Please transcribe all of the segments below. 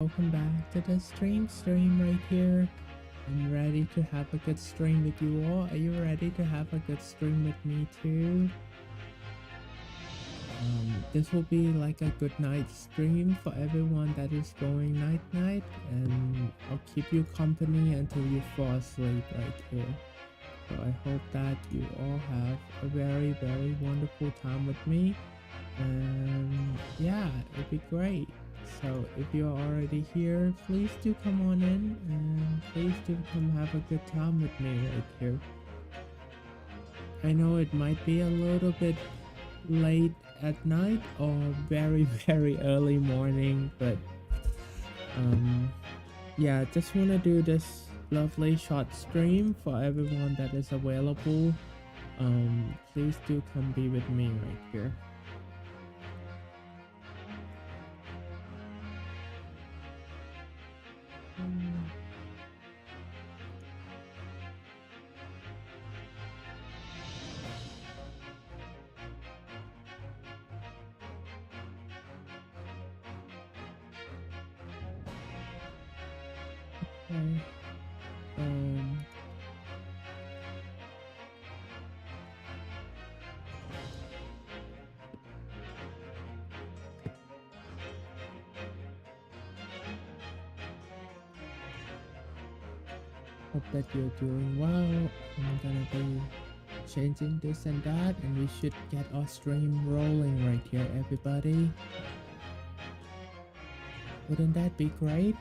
Welcome back to the stream right here. I'm ready to have a good stream with you all. Are you ready to have a good stream with me too? This will be like a good night stream for everyone that is going night, and I'll keep you company until you fall asleep right here. So I hope that you all have a very wonderful time with me, and yeah, it'd be great. So if you're already here, please do come on in, and please do come have a good time with me right here. I know it might be a little bit late at night or very early morning, but yeah, just want to do this lovely short stream for everyone that is available. Please do come be with me right here. Okay. Hope that you're doing well. I'm gonna be changing this and that, and we should get our stream rolling right here, everybody. Wouldn't that be great?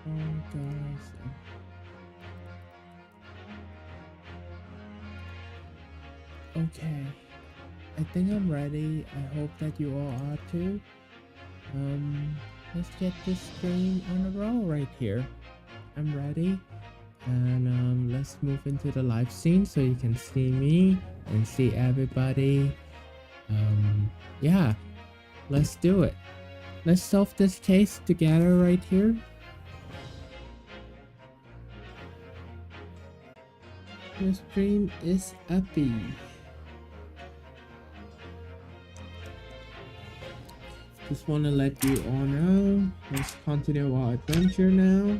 Oh gosh. Okay, I think I'm ready. I hope that you all are too. Let's get this stream on the roll right here. I'm ready, and let's move into the live scene so you can see me and see everybody. Yeah, let's do it. Let's solve this case together right here. The stream is uppy. Just want to let you all know. Let's continue our adventure now.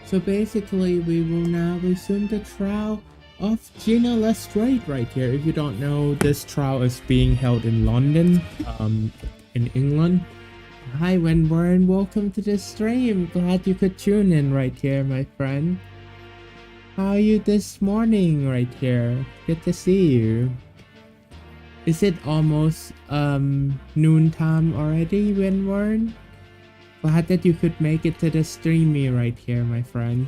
So basically, we will now resume the trial of Gina Lestrade right here. If you don't know, this trial is being held in London, in England. Hi Wenwer, and welcome to the stream. Glad you could tune in right here, my friend. How are you this morning right here? Good to see you. Is it almost noon time already, Wenwer? Glad that you could make it to the streamy right here, my friend.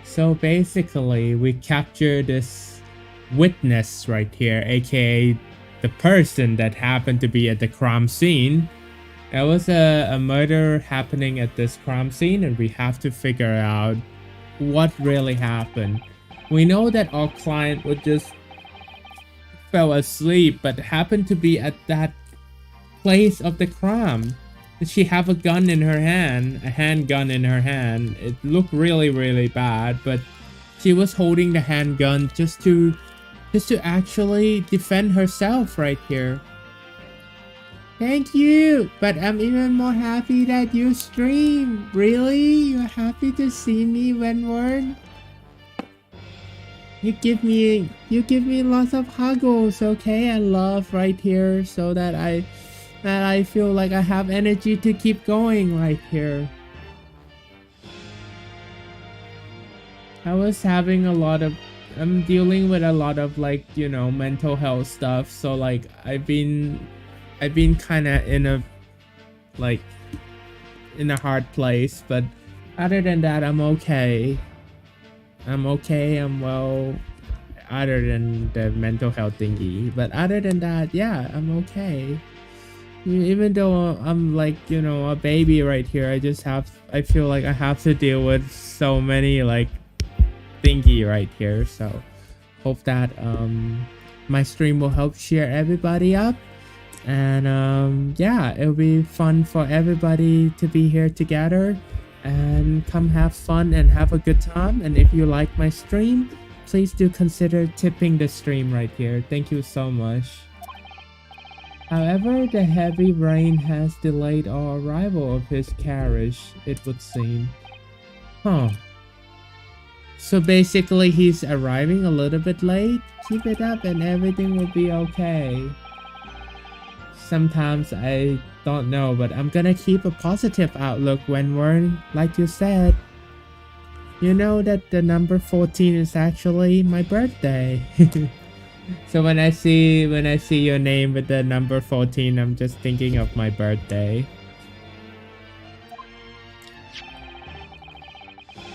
So basically, we captured this witness right here, aka the person that happened to be at the crime scene. There was a murder happening at this crime scene, and we have to figure out what really happened. We know that our client would just fell asleep, but happened to be at that place of the crime. She have a gun in her hand, a handgun in her hand. It looked really bad, but she was holding the handgun just to actually defend herself right here. Thank you, but I'm even more happy that you stream. Really? You're happy to see me, Wenward? You give me lots of huggles, okay? I love right here, so that I feel like I have energy to keep going right here. I'm dealing with a lot of, like, you know, mental health stuff, so like I've been kind of in a hard place, but other than that, I'm okay. I'm well, other than the mental health thingy, but other than that, yeah, I'm okay. Even though I'm, like, you know, a baby right here, I feel like I have to deal with so many, like, thingy right here. So hope that my stream will help cheer everybody up. And yeah, it'll be fun for everybody to be here together and come have fun and have a good time. And if you like my stream, please do consider tipping the stream right here. Thank you so much. However, the heavy rain has delayed our arrival of his carriage, it would seem. Huh. So basically he's arriving a little bit late. Keep it up and everything will be okay. Sometimes I don't know, but I'm gonna keep a positive outlook when we're, like you said. You know that the number 14 is actually my birthday. So when I see your name with the number 14, I'm just thinking of my birthday.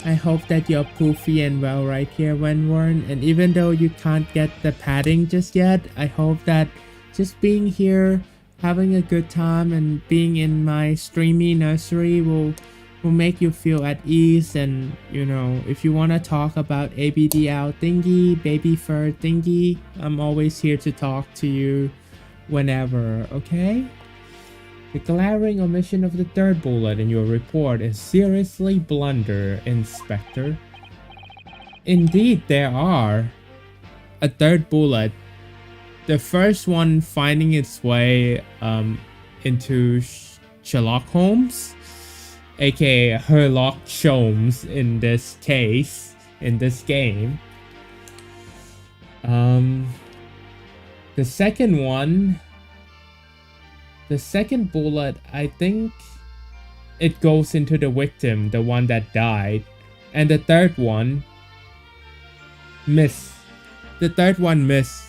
I hope that you're poofy and well right here, Wenworn. And even though you can't get the padding just yet, I hope that just being here, having a good time, and being in my streamy nursery will make you feel at ease. And you know, if you want to talk about ABDL thingy, Babyfur thingy, I'm always here to talk to you whenever, okay? The glaring omission of the third bullet in your report is seriously blunder, Inspector. Indeed there are. A third bullet. The first one finding its way into Sherlock Holmes, aka Sherlock Holmes in this case, in this game. The second bullet, I think it goes into the victim, the one that died. And the third one missed. The third one missed.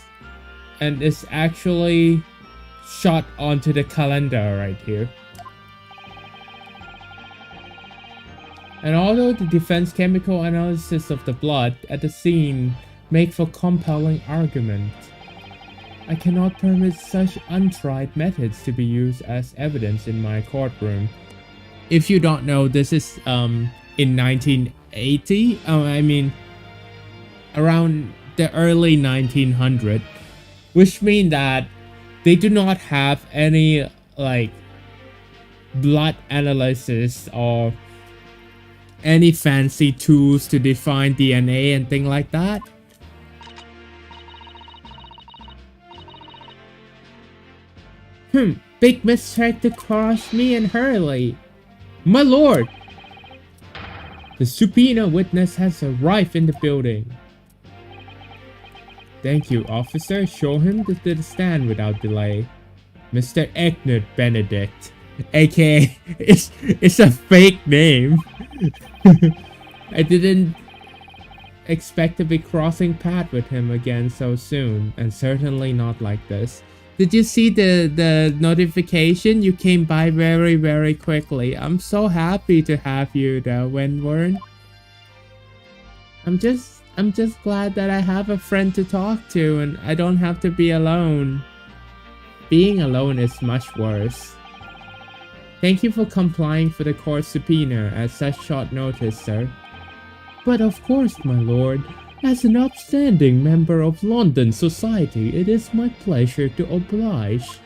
And it's actually shot onto the calendar right here. And although the defense chemical analysis of the blood at the scene make for compelling argument, I cannot permit such untried methods to be used as evidence in my courtroom. If you don't know, this is in 1980. I mean, around the early 1900s, which means that they do not have any like blood analysis or any fancy tools to define DNA and things like that. Big mistake to cross me and Hurley. My lord! The subpoena witness has arrived in the building. Thank you, officer. Show him to the stand without delay. Mr. Egnert Benedict, aka it's a fake name. I didn't expect to be crossing paths with him again so soon, and certainly not like this. Did you see the notification? You came by very, very quickly. I'm so happy to have you though, Wenworn. I'm just glad that I have a friend to talk to and I don't have to be alone. Being alone is much worse. Thank you for complying for the court subpoena at such short notice, sir. But of course, my lord. As an upstanding member of London society, it is my pleasure to oblige.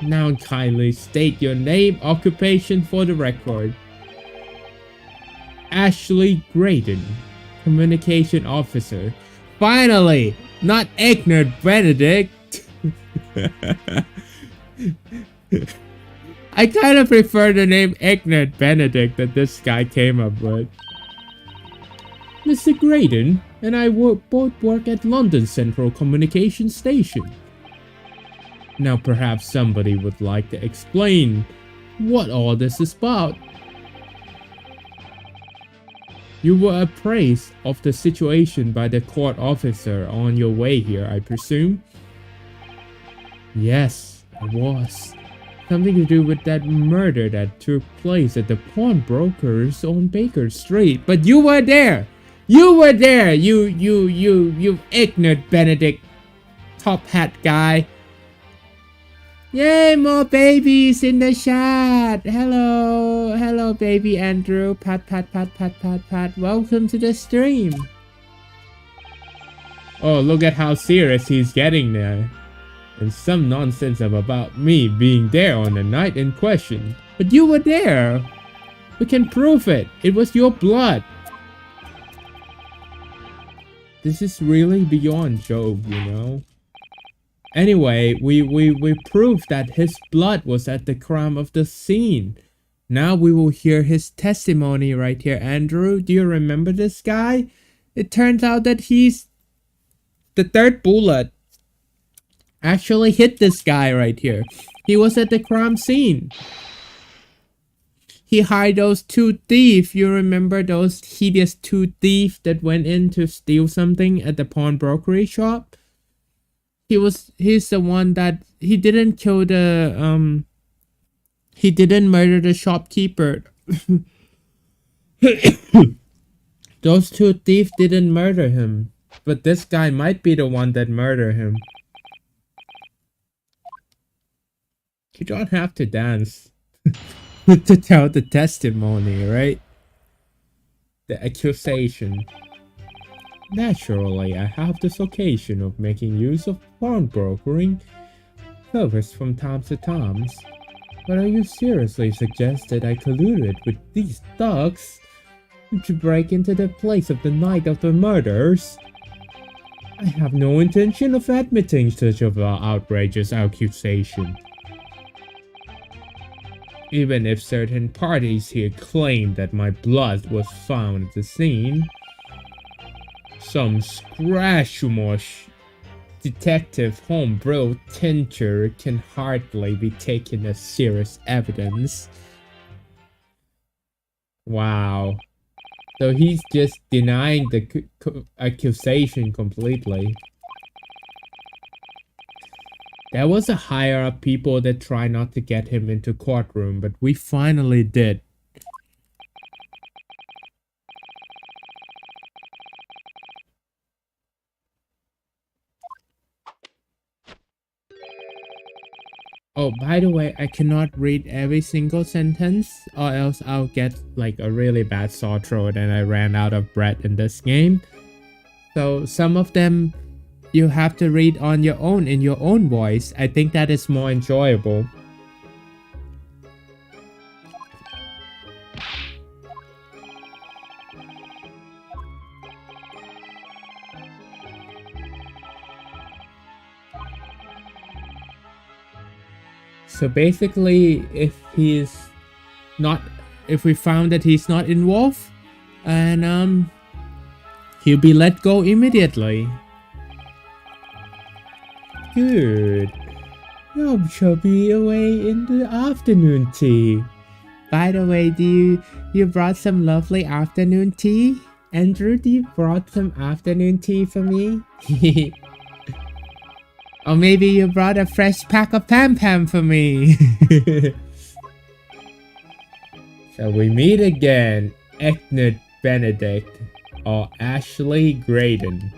Now kindly state your name, occupation for the record. Ashley Graydon, Communication Officer. Finally! Not Egnert Benedict! I kind of prefer the name Egnert Benedict that this guy came up with. Mr. Graydon and I both work at London Central Communication Station. Now perhaps somebody would like to explain what all this is about. You were appraised of the situation by the court officer on your way here, I presume? Yes, I was. Something to do with that murder that took place at the pawnbrokers on Baker Street. But you were there! You were there, you ignorant Benedict top hat guy. Yay, more babies in the chat. Hello, baby Andrew. Pat. Welcome to the stream. Oh, look at how serious he's getting there. And some nonsense about me being there on the night in question. But you were there. We can prove it. It was your blood. This is really beyond joke, you know. Anyway, we proved that his blood was at the crime of the scene. Now we will hear his testimony right here. Andrew, do you remember this guy? It turns out that he's the third bullet actually hit this guy right here. He was at the crime scene. He hired those two thieves. You remember those hideous two thieves that went in to steal something at the pawnbrokery shop? He's the one that he didn't kill the he didn't murder the shopkeeper. Those two thieves didn't murder him. But this guy might be the one that murdered him. You don't have to dance to tell the testimony, right? The accusation. Naturally, I have this occasion of making use of pawnbrokering service from time to time. But are you seriously suggest that I colluded with these thugs to break into the place of the night of the murders? I have no intention of admitting such an outrageous accusation. Even if certain parties here claim that my blood was found at the scene, some scratch-mush detective homebrew tincture can hardly be taken as serious evidence. Wow. So he's just denying the accusation completely. There was a higher up people that tried not to get him into courtroom, but we finally did. Oh, by the way, I cannot read every single sentence or else I'll get like a really bad sore throat and I ran out of breath in this game. So some of them you have to read on your own in your own voice. I think that is more enjoyable. So basically, if we found that he's not involved, and he'll be let go immediately. Good. I shall be away in the afternoon tea. By the way, you brought some lovely afternoon tea? Andrew, do you brought some afternoon tea for me? Or maybe you brought a fresh pack of Pam Pam for me. Shall we meet again, Eknard Benedict or Ashley Graydon?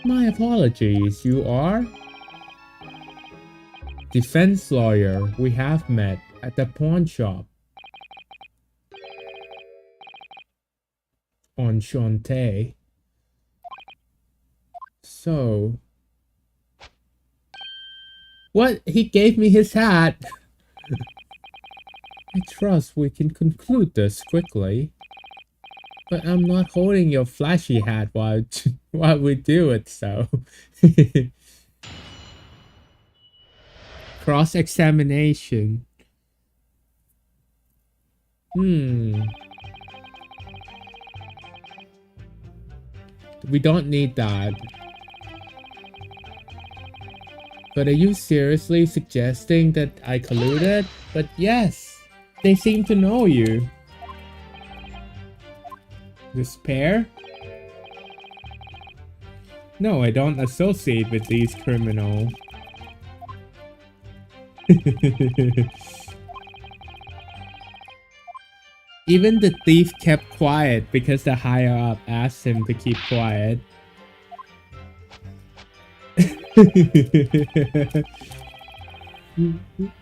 My apologies, you are? Defense lawyer, we have met at the pawn shop. Enchanté. So... What? He gave me his hat! I trust we can conclude this quickly. But I'm not holding your flashy hat while we do it, so... Cross-examination. We don't need that. But are you seriously suggesting that I colluded? But yes, they seem to know you. Despair? No, I don't associate with these criminals. Even the thief kept quiet because the higher up asked him to keep quiet. Who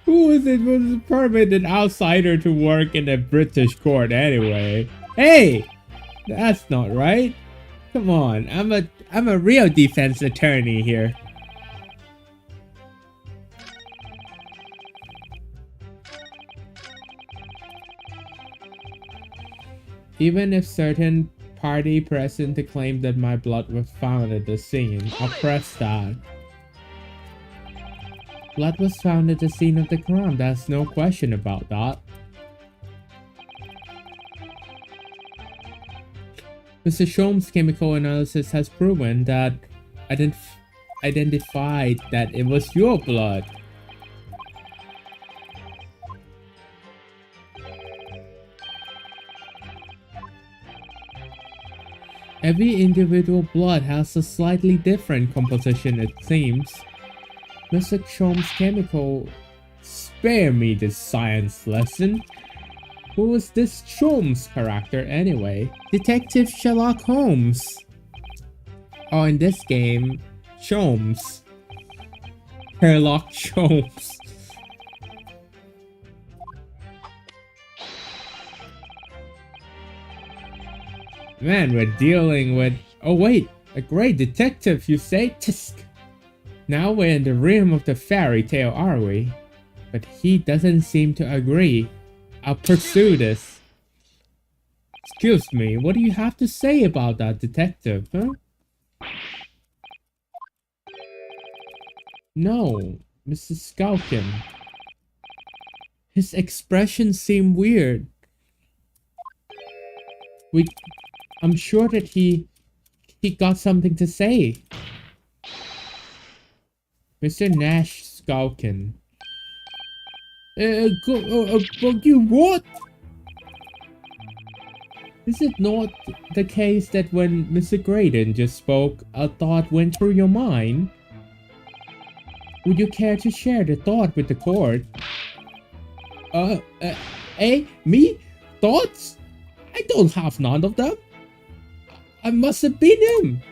was it? Was a permanent outsider to work in a British court anyway? Hey! That's not right. Come on, I'm a real defense attorney here. Even if certain party present to claim that my blood was found at the scene, I'll press that. Blood was found at the scene of the crime, there's no question about that. Mr. Shom's chemical analysis has proven that identified that it was your blood. Every individual blood has a slightly different composition, it seems. Mr. Shom's chemical... Spare me this science lesson. Who is this Sholmes character anyway? Detective Sherlock Holmes. Oh, in this game, Sholmes. Sherlock Holmes. Man, we're dealing with... Oh wait, a great detective, you say? Tisk. Now we're in the realm of the fairy tale, are we? But he doesn't seem to agree. I'll pursue this. Excuse me, what do you have to say about that, detective, huh? No, Mrs. Skulkin. His expressions seem weird. I'm sure that he got something to say. Mr. Nash Skulkin. You what? Is it not the case that when Mr. Graydon just spoke, a thought went through your mind? Would you care to share the thought with the court? Me? Thoughts? I don't have none of them. I must have been him.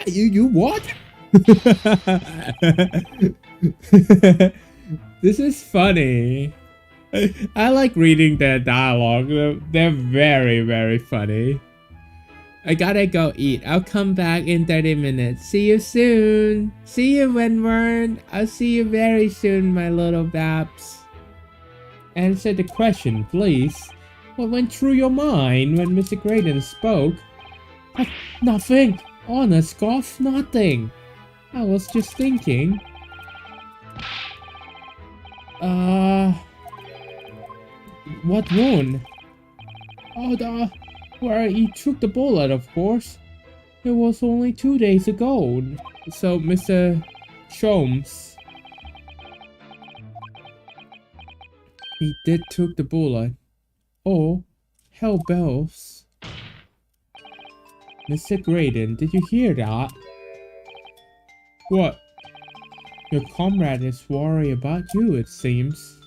You what? This is funny. I like reading their dialogue. They're very, very funny. I gotta go eat. I'll come back in 30 minutes. See you soon. See you, Wenward. I'll see you very soon, my little Babs. Answer the question, please. What went through your mind when Mr. Graydon spoke? Nothing. Honest, Goff, nothing. I was just thinking. What wound? Oh, where he took the bullet, of course. It was only 2 days ago. So, Mr. Sholmes. He did took the bullet. Oh, hell bells. Mr. Graydon, did you hear that? What? Your comrade is worried about you, it seems.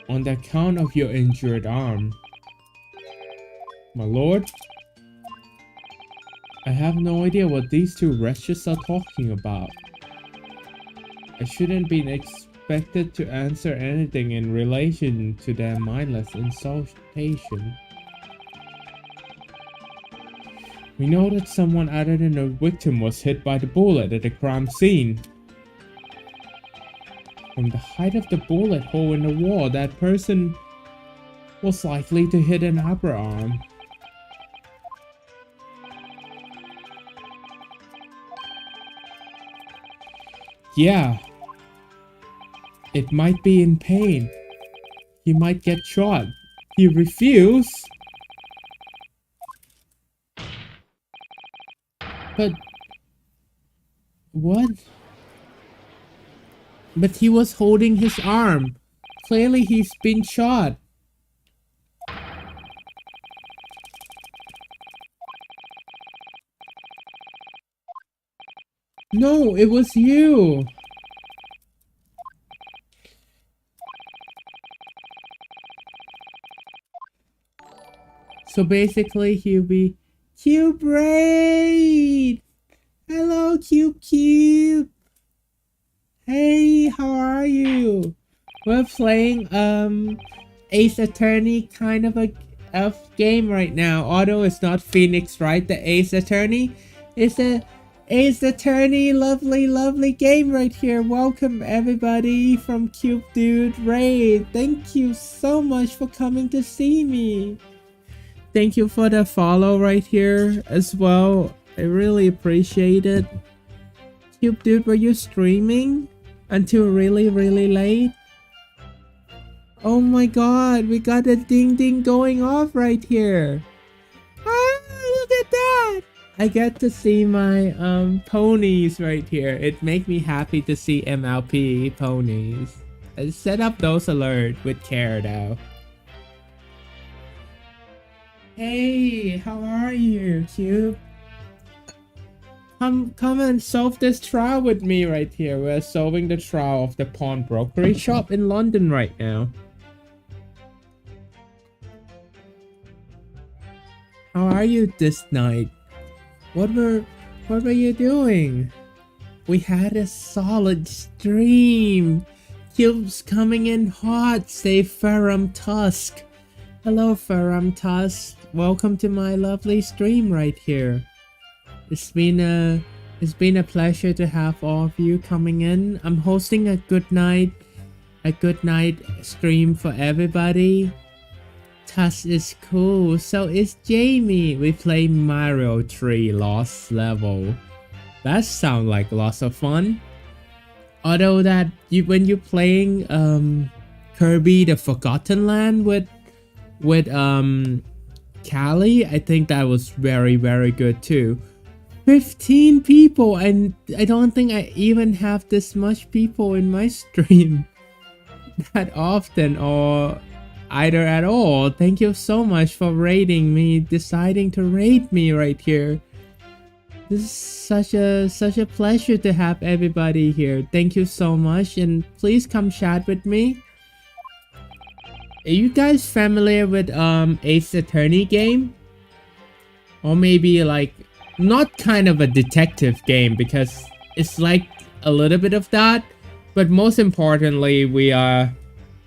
On the account of your injured arm. My lord? I have no idea what these two wretches are talking about. I shouldn't be expected to answer anything in relation to their mindless insultation. We know that someone other than the victim was hit by the bullet at the crime scene. From the height of the bullet hole in the wall, that person was likely to hit an upper arm. Yeah. It might be in pain. He might get shot. He refused. But... what? But he was holding his arm. Clearly he's been shot. No, it was you. So basically he'll be Cube Braid. Hello, Cube. Hey, how are you? We're playing Ace Attorney, kind of a of game right now. Although it's not Phoenix Wright, the Ace Attorney. It's a Ace Attorney, lovely game right here. Welcome everybody from Cube Dude Raid. Thank you so much for coming to see me. Thank you for the follow right here as well. I really appreciate it. Cube Dude, were you streaming until really late? Oh my god, we got a ding going off right here. Ah, look at that. I get to see my ponies right here. It makes me happy to see MLP ponies. I set up those alerts with care though. Hey, how are you, Cube? Come and solve this trial with me right here. We're solving the trial of the pawnbrokery shop in London right now. How are you this night? What were you doing? We had a solid stream. Cube's coming in hot. Say Ferrum Tusk. Hello Ferrum Tusk. Welcome to my lovely stream right here. It's been a pleasure to have all of you coming in. I'm hosting a good night stream for everybody. Tusk is cool. So is Jamie. We play Mario 3 Lost Level. That sounds like lots of fun. Although that when you're playing Kirby the Forgotten Land with Callie, I think that was very good too. 15 people, and I don't think I even have this much people in my stream that often or either at all. Thank you so much for raiding me, deciding to raid me right here. This is such a pleasure to have everybody here. Thank you so much, and please come chat with me. Are you guys familiar with Ace Attorney game? Or maybe like not kind of a detective game, because it's like a little bit of that, but most importantly we are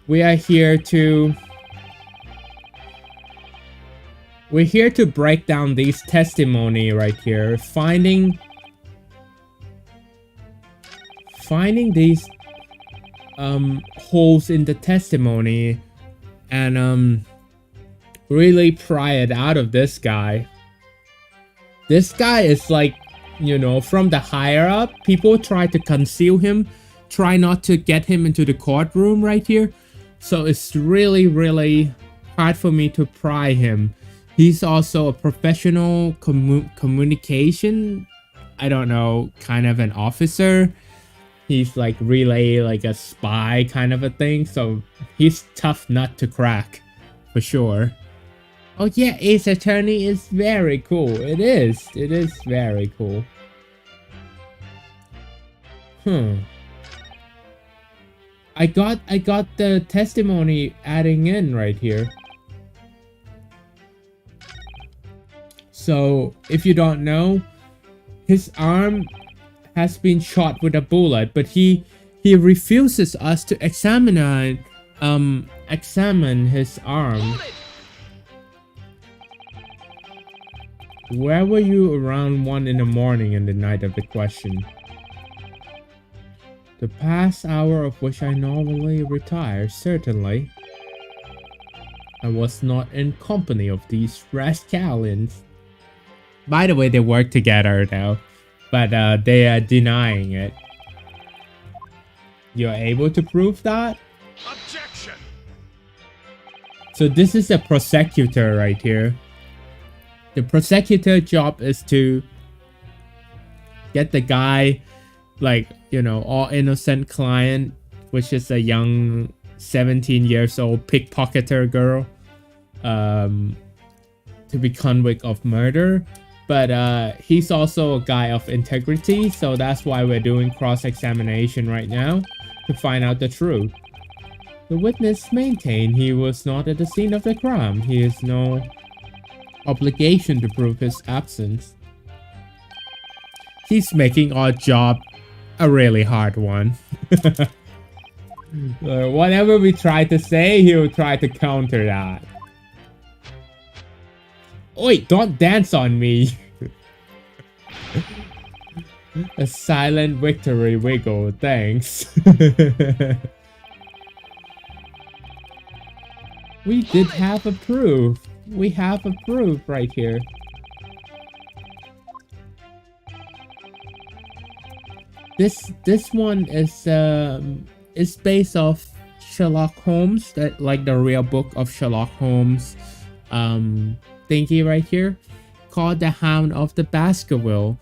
here to break down these testimony right here, finding these holes in the testimony and really pry it out of this guy. This guy is like, you know, from the higher up, people try to conceal him, try not to get him into the courtroom right here. So it's really hard for me to pry him. He's also a professional communication, I don't know, kind of an officer. He's like relay, like a spy kind of a thing. So he's tough nut to crack for sure. Oh yeah, Ace Attorney is very cool. It is very cool. I got the testimony adding in right here. So if you don't know, his arm has been shot with a bullet, but he refuses us to examine his arm. Where were you around 1 in the morning in the night of the question? The past hour of which I normally retire, certainly. I was not in company of these rascallions. By the way, they work together now, but they are denying it. You're able to prove that? Objection! So this is a prosecutor right here. The prosecutor job is to get the guy, like, you know, all innocent client, which is a young 17 years old pickpocketer girl, to be convicted of murder. But he's also a guy of integrity, so that's why we're doing cross-examination right now to find out the truth. The witness maintained he was not at the scene of the crime. He has no obligation to prove his absence. He's making our job a really hard one. Whatever we try to say, he'll try to counter that. Oi, don't dance on me. A silent victory wiggle, thanks. We did have a proof. We have a proof right here. This one is based off Sherlock Holmes, that like the real book of Sherlock Holmes thingy right here, called The Hound of the Baskerville.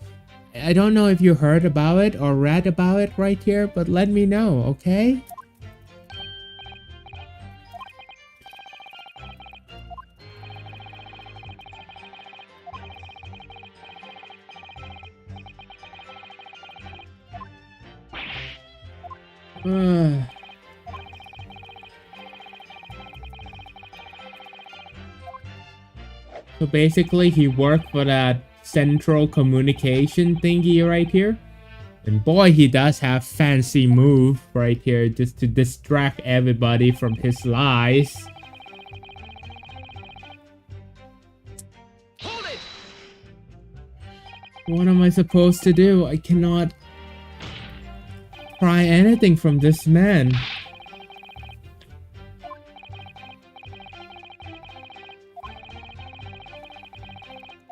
I don't know if you heard about it or read about it right here, but let me know, okay? So basically he worked for that central communication thingy right here. And boy, he does have fancy move right here just to distract everybody from his lies. Hold it! What am I supposed to do? I cannot pry anything from this man.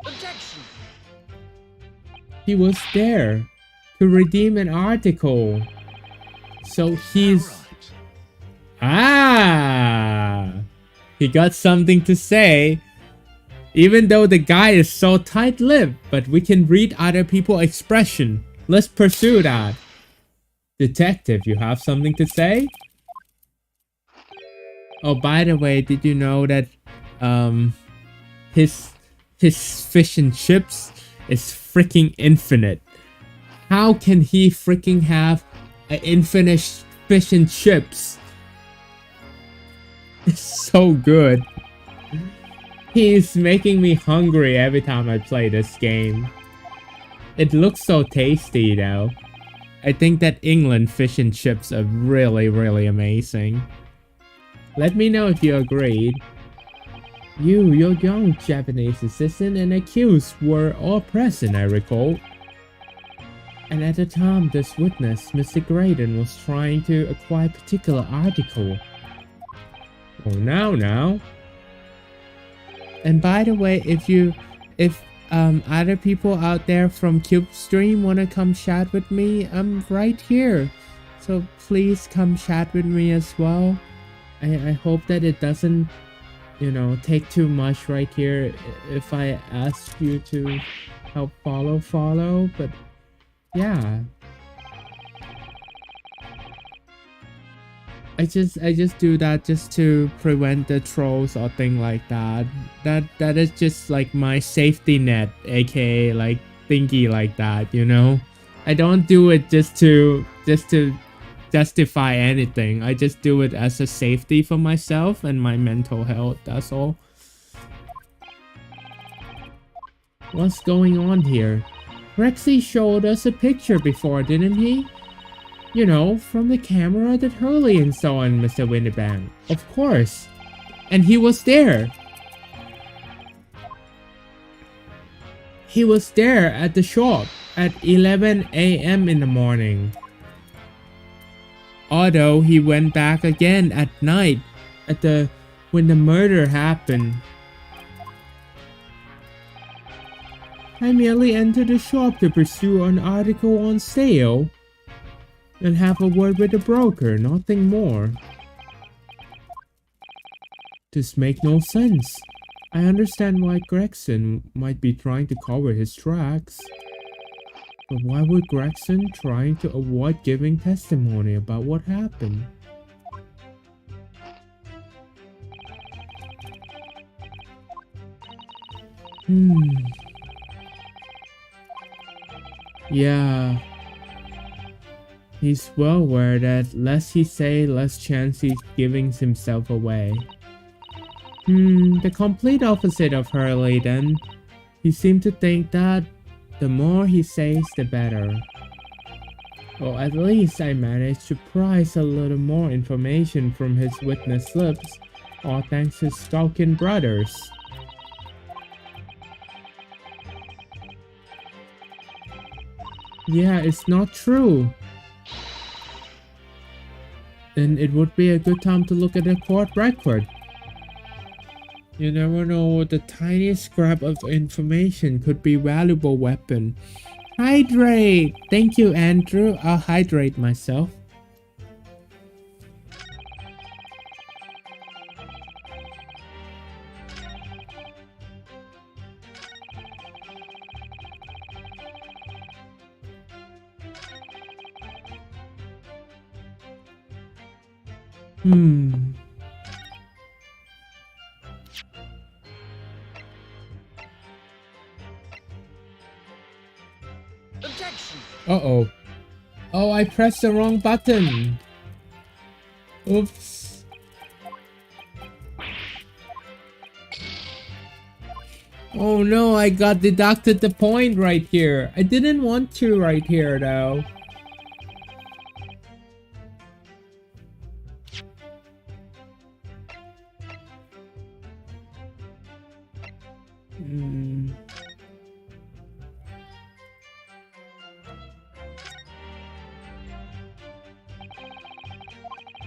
Objection! He was there to redeem an article. So he's... Right. Ah! He got something to say. Even though the guy is so tight-lipped, but we can read other people's expression. Let's pursue that. Detective, you have something to say? Oh, by the way, did you know that his fish and chips is freaking infinite? How can he freaking have an infinite fish and chips? It's so good. He's making me hungry every time I play this game. It looks so tasty though. I think that England fish and chips are really, really amazing. Let me know if you agreed. You, your young Japanese assistant and accused were all present, I recall. And at the time, this witness, Mr. Graydon, was trying to acquire a particular article. Oh, now. And by the way, if other people out there from CubeStream wanna come chat with me, I'm right here. So please come chat with me as well. I hope that it doesn't, you know, take too much right here if I ask you to help follow, but yeah. I just do that just to prevent the trolls or thing like that. That is just like my safety net, aka like thingy like that, you know? I don't do it just to justify anything. I just do it as a safety for myself and my mental health, that's all. What's going on here? Rexy showed us a picture before, didn't he? You know, from the camera that Hurley and so on, Mr. Winterbank. Of course. And he was there. He was there at the shop at 11 a.m. in the morning. Although he went back again at night when the murder happened. I merely entered the shop to pursue an article on sale and have a word with the broker, nothing more. This makes no sense. I understand why Gregson might be trying to cover his tracks. But why would Gregson trying to avoid giving testimony about what happened? Yeah. He's well aware that less he say, less chance he's giving himself away. The complete opposite of Hurley then. He seemed to think that the more he says, the better. Well, at least I managed to prise a little more information from his witness lips, all thanks to Stalkin brothers. Yeah, it's not true. Then it would be a good time to look at the court record. You never know, the tiniest scrap of information could be valuable weapon. Hydrate! Thank you, Andrew. I'll hydrate myself. Objection! Uh-oh. Oh, I pressed the wrong button. Oops. Oh no, I got deducted the point right here. I didn't want to right here though.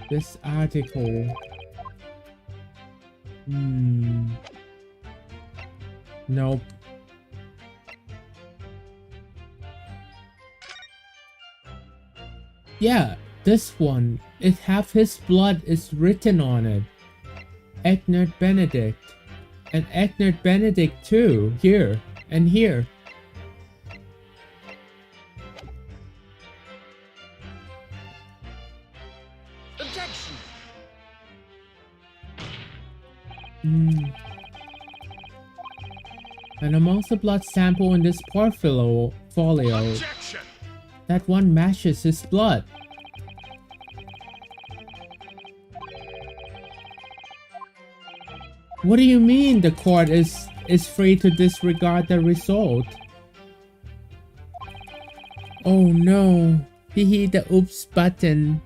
This article. Nope. Yeah, this one. It have his blood is written on it. Egnard Benedict. And Egnard Benedict too. Here. And here. Objection! And amongst the blood sample in this portfolio, Objection! that one matches his blood. What do you mean the court is free to disregard the result? Oh no. He hit the oops button.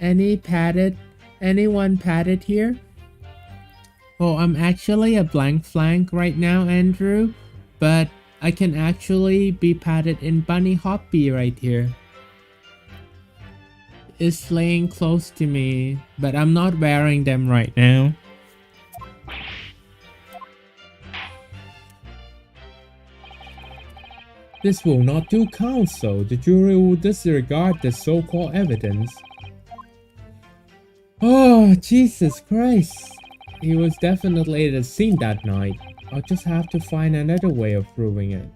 Anyone padded here? Oh, I'm actually a blank flank right now, Andrew. But I can actually be padded in Bunny Hoppy right here. It's laying close to me, but I'm not wearing them right now. This will not do, counsel. The jury will disregard the so-called evidence. Oh, Jesus Christ. He was definitely at the scene that night. I'll just have to find another way of proving it.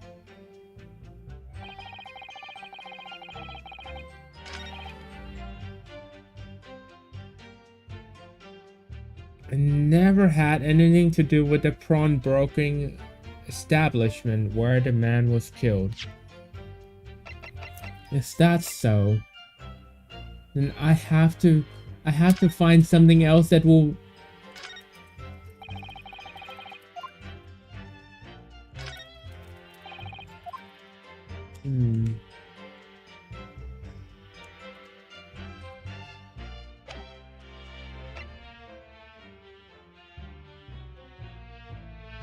I never had anything to do with the pawnbroking establishment where the man was killed. Is that so? Then I have to find something else that will...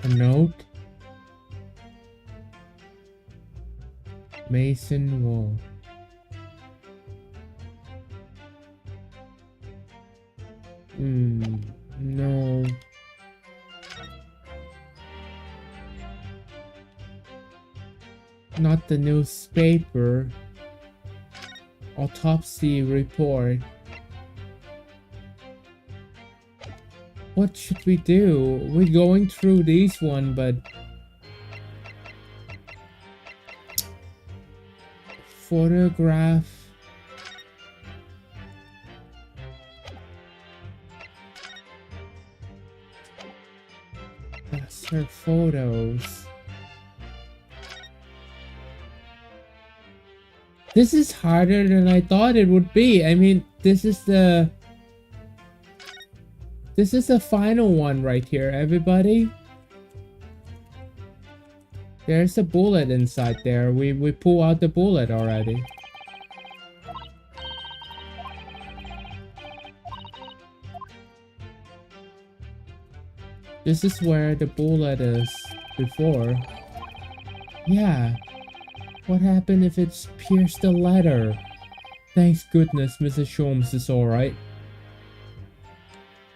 A note? Mason wall. No. Not the newspaper. Autopsy report. What should we do? We're going through these one, but... Photograph... That's her photos. This is harder than I thought it would be. I mean, this is the final one right here, everybody. There's a bullet inside there. We pull out the bullet already. This is where the bullet is before. Yeah. What happened if it's pierced the letter? Thanks goodness Mrs. Sholmes is alright.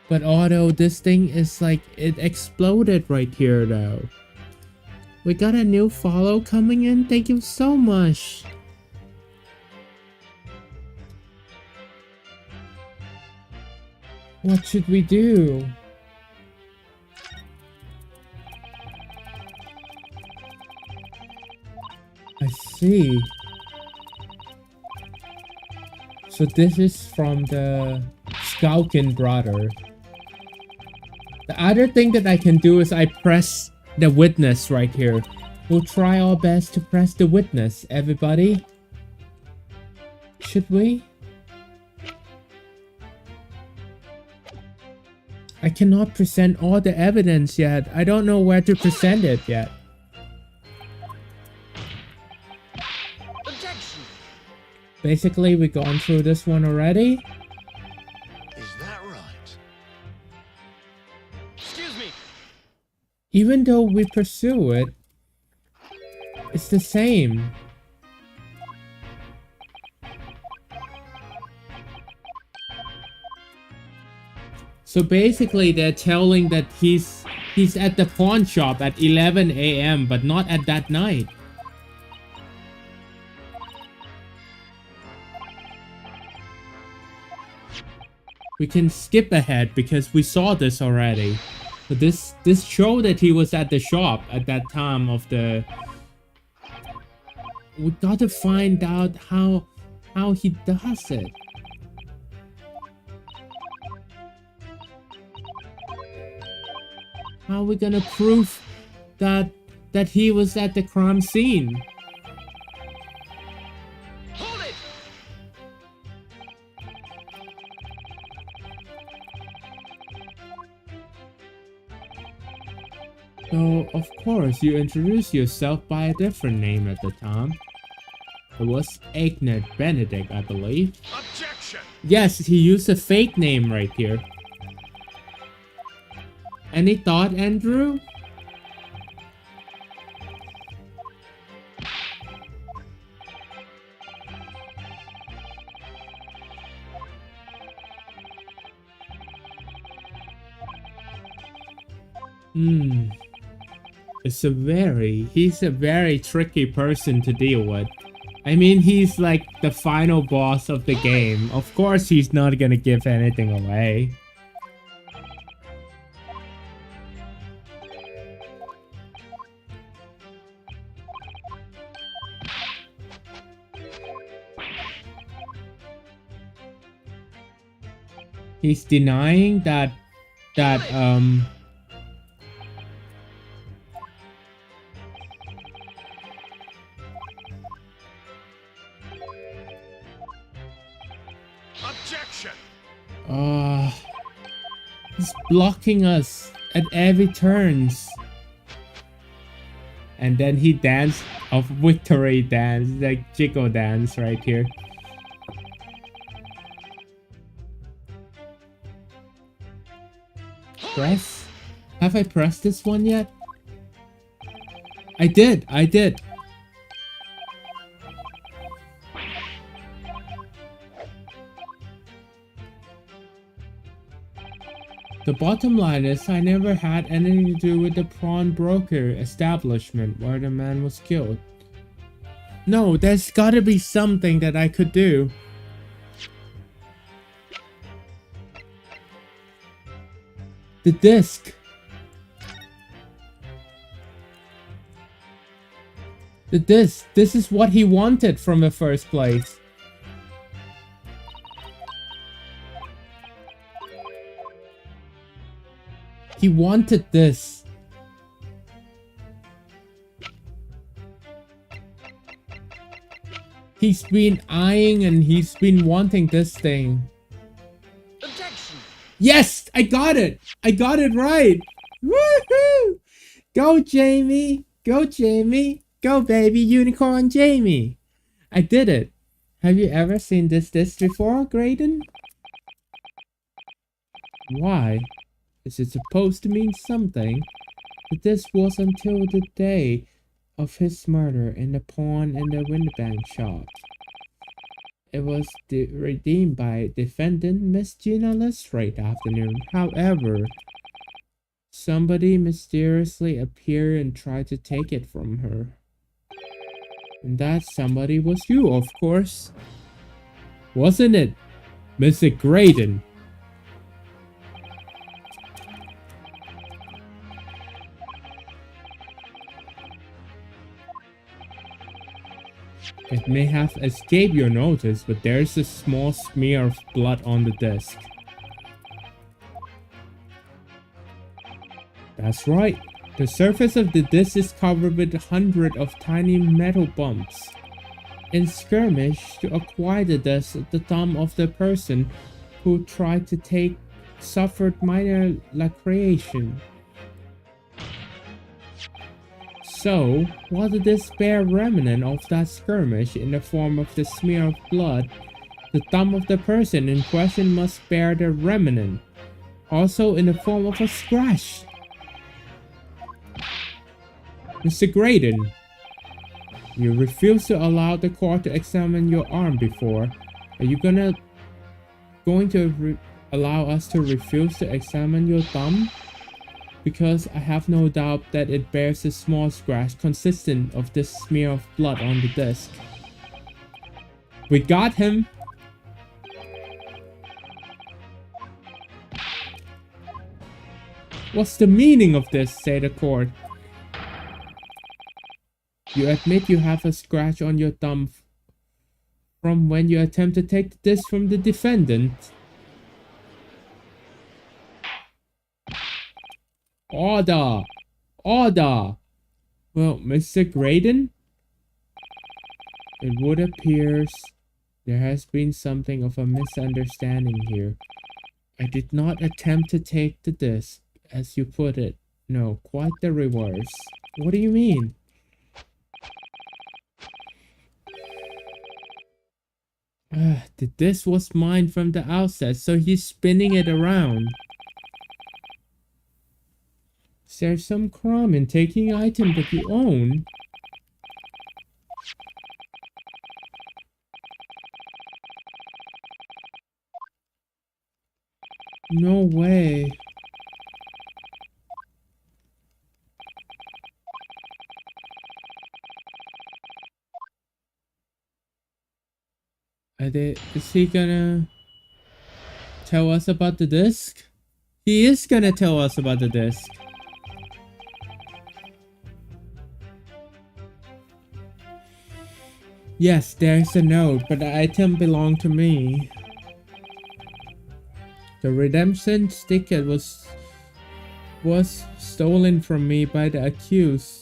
But Otto, this thing is like, it exploded right here though. We got a new follow coming in, thank you so much. What should we do? I see. So this is from the Skalkin brother. The other thing that I can do is I press the witness right here. We'll try our best to press the witness, everybody. Should we? I cannot present all the evidence yet. I don't know where to present it yet. Objection. Basically, we've gone through this one already. Is that right? Excuse me. Even though we pursue it, it's the same. So basically, they're telling that he's at the pawn shop at 11 a.m. but not at that night. We can skip ahead because we saw this already. But this showed that he was at the shop at that time of the... We gotta find out how he does it. How are we gonna prove that he was at the crime scene? Hold it. So, of course, you introduced yourself by a different name at the time. It was Ignat Benedict, I believe. Objection. Yes, he used a fake name right here. Any thought, Andrew? He's a very tricky person to deal with. I mean, he's like the final boss of the game. Of course, he's not gonna give anything away. He's denying that Objection. he's blocking us at every turns. And then he danced of victory dance, like jiggle dance right here. Press? Have I pressed this one yet? I did. The bottom line is I never had anything to do with the pawnbroker establishment where the man was killed. No, there's gotta be something that I could do. The disc. The disc. This is what he wanted from the first place. He wanted this. He's been eyeing and he's been wanting this thing. Objection. Yes, I got it. I got it right. Woohoo! Go, Jamie. Go, Jamie. Go, baby unicorn Jamie. I did it. Have you ever seen this disc before, Graydon? Why? Is it supposed to mean something? But this was until the day of his murder in the pawn and the Winterbank shop. It was redeemed by defendant Miss Gina Lestrade afternoon. However, somebody mysteriously appeared and tried to take it from her. And that somebody was you, of course. Wasn't it, Mr. Graydon? It may have escaped your notice, but there's a small smear of blood on the disc. That's right. The surface of the disc is covered with hundreds of tiny metal bumps. In skirmish to acquire the disc, the thumb of the person who tried to take suffered minor laceration. So, while the disc bear remnant of that skirmish in the form of the smear of blood, the thumb of the person in question must bear the remnant, also in the form of a scratch. Mr. Graydon, you refuse to allow the court to examine your arm before. Are you going to allow us to refuse to examine your thumb? Because I have no doubt that it bears a small scratch consistent of this smear of blood on the disc. We got him! What's the meaning of this? Said the court. You admit you have a scratch on your thumb from when you attempt to take the disc from the defendant. Order! Order! Well, Mr. Graydon? It would appear there has been something of a misunderstanding here. I did not attempt to take the disc, as you put it. No, quite the reverse. What do you mean? The disc was mine from the outset, so he's spinning it around. Is there some crime in taking an item that you own? No way. Is he gonna tell us about the disc? He is gonna tell us about the disc. Yes, there's a note, but the item belonged to me. The redemption ticket was stolen from me by the accused.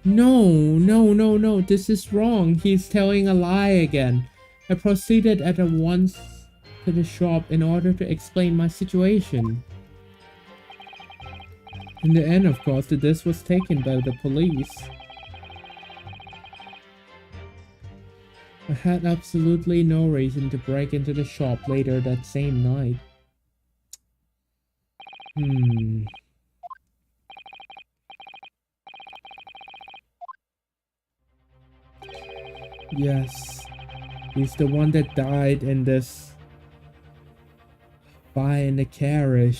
No, this is wrong. He's telling a lie again. I proceeded at once to the shop in order to explain my situation. In the end, of course, the disc was taken by the police. I had absolutely no reason to break into the shop later that same night. Yes, he's the one that died in this fire in the carriage.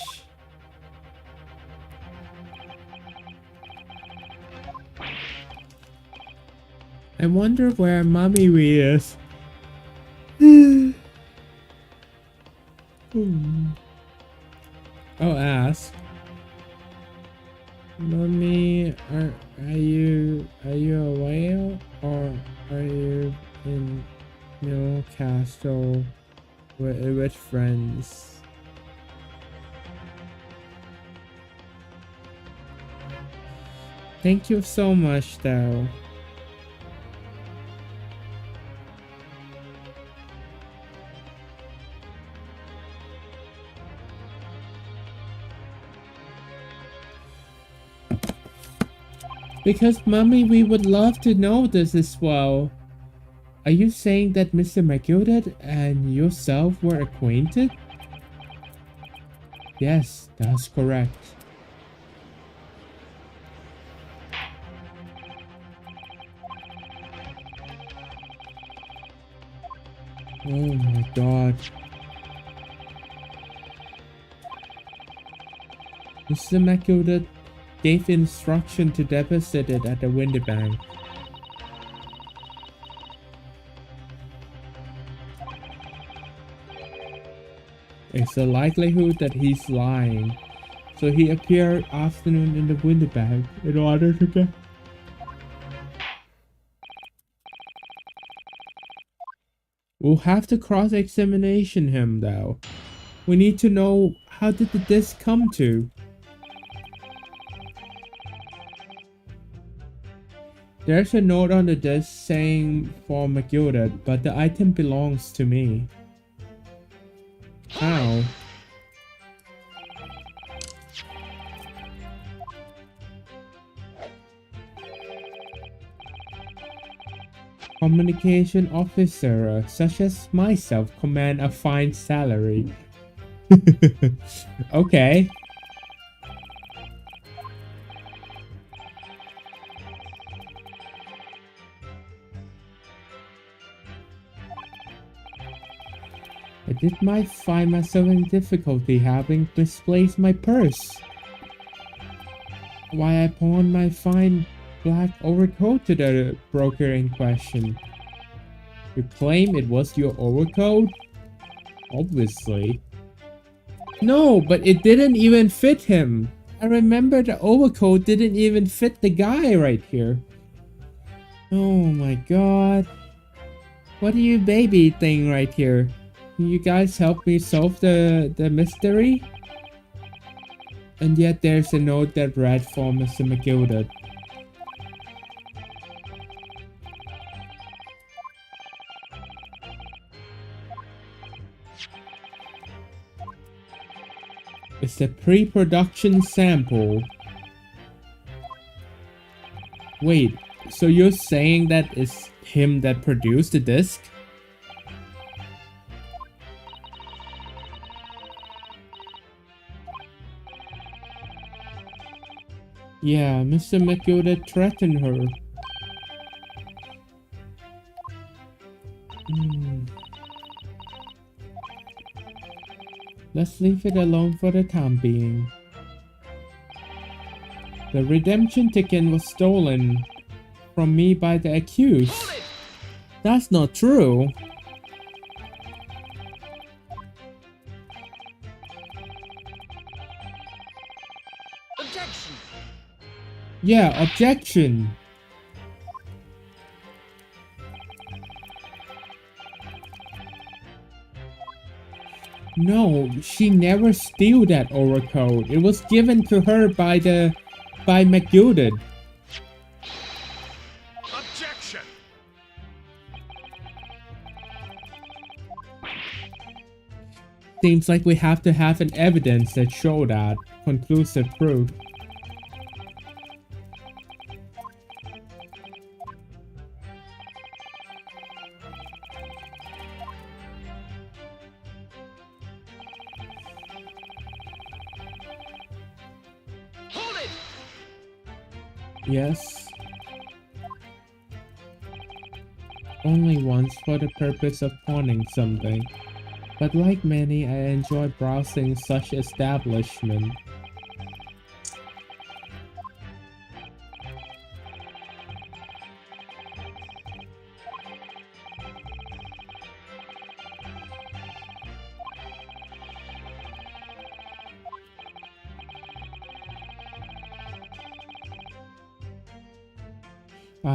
I wonder where Mommy Wee is. I'll ask. Mommy, are you away or are you in Newcastle with friends? Thank you so much, though. Because, Mommy, we would love to know this as well. Are you saying that Mr. McGilded and yourself were acquainted? Yes, that's correct. Oh my god. Mr. Makuda gave instruction to deposit it at the window bank. It's a likelihood that he's lying. So he appeared afternoon in the window bank in order to get... We'll have to cross-examination him though. We need to know, how did the disc come to? There's a note on the disc saying for McGilded, but the item belongs to me. How? Communication officer, such as myself, command a fine salary. Okay. Might find myself in difficulty having misplaced my purse. Why I pawned my fine black overcoat to the broker in question. You claim it was your overcoat? Obviously. No, but it didn't even fit him. I remember the overcoat didn't even fit the guy right here. Oh my god. What are you baby thing right here? Can you guys help me solve the mystery? And yet there's a note that read for Mr. McGilded. It's a pre-production sample. Wait, so you're saying that it's him that produced the disc? Yeah, Mr. McGilded threatened her. Let's leave it alone for the time being. The redemption ticket was stolen from me by the accused. That's not true. Objection. Yeah, objection. No, she never stole that overcoat. It was given to her by McGilded. Objection. Seems like we have to have an evidence that show that. Conclusive proof. Hold it. Yes. Only once for the purpose of pawning something. But like many, I enjoy browsing such establishments.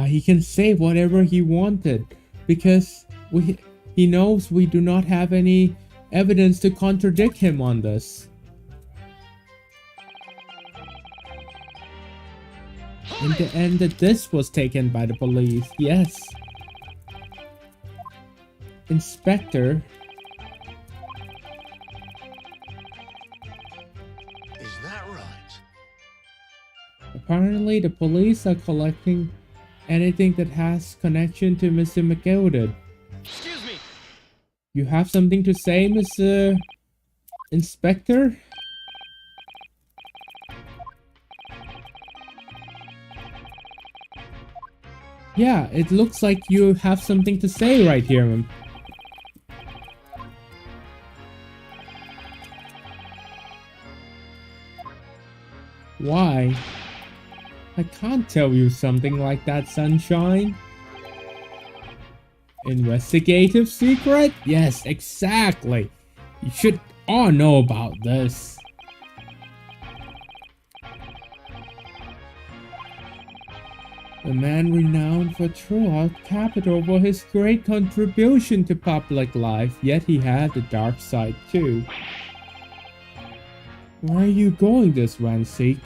He can say whatever he wanted because he knows we do not have any evidence to contradict him on this. In the end, the disc was taken by the police, yes. Inspector. Is that right? Apparently, the police are collecting anything that has connection to Mr. McGilded. Excuse me. You have something to say, Mr. Inspector? Yeah, it looks like you have something to say right here, ma'am. Why? I can't tell you something like that, Sunshine. Investigative secret? Yes, exactly. You should all know about this. A man renowned for throughout capital for his great contribution to public life, yet he had a dark side too. Where are you going this Ransik?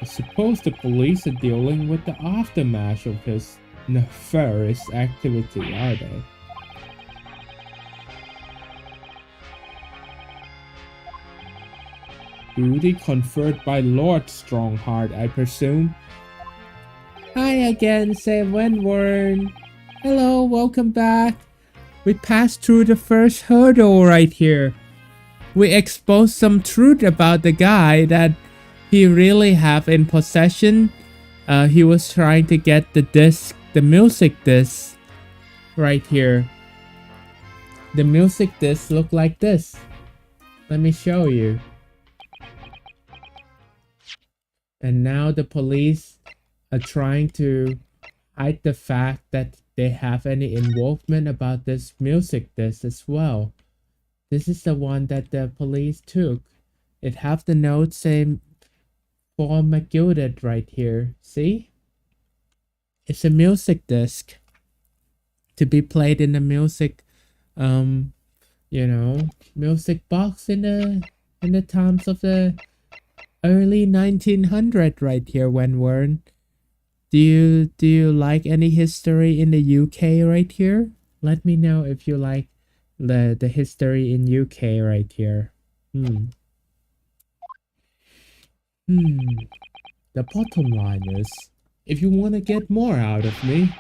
I suppose the police are dealing with the aftermath of his nefarious activity, are they? Duty conferred by Lord Strongheart, I presume. Hi again, Seven Wern. Hello, welcome back. We passed through the first hurdle right here. We exposed some truth about the guy that he really have in possession. He was trying to get the disc, the music disc right here. The music disc look like this. Let me show you. And now the police are trying to hide the fact that they have any involvement about this music disc as well. This is the one that the police took. It have the note saying for McGilded right here. See? It's a music disc to be played in the music you know, music box in the times of the early 1900 right here, Wenwern. Do you like any history in the UK right here? Let me know if you like the history in UK right here. The bottom line is, if you want to get more out of me,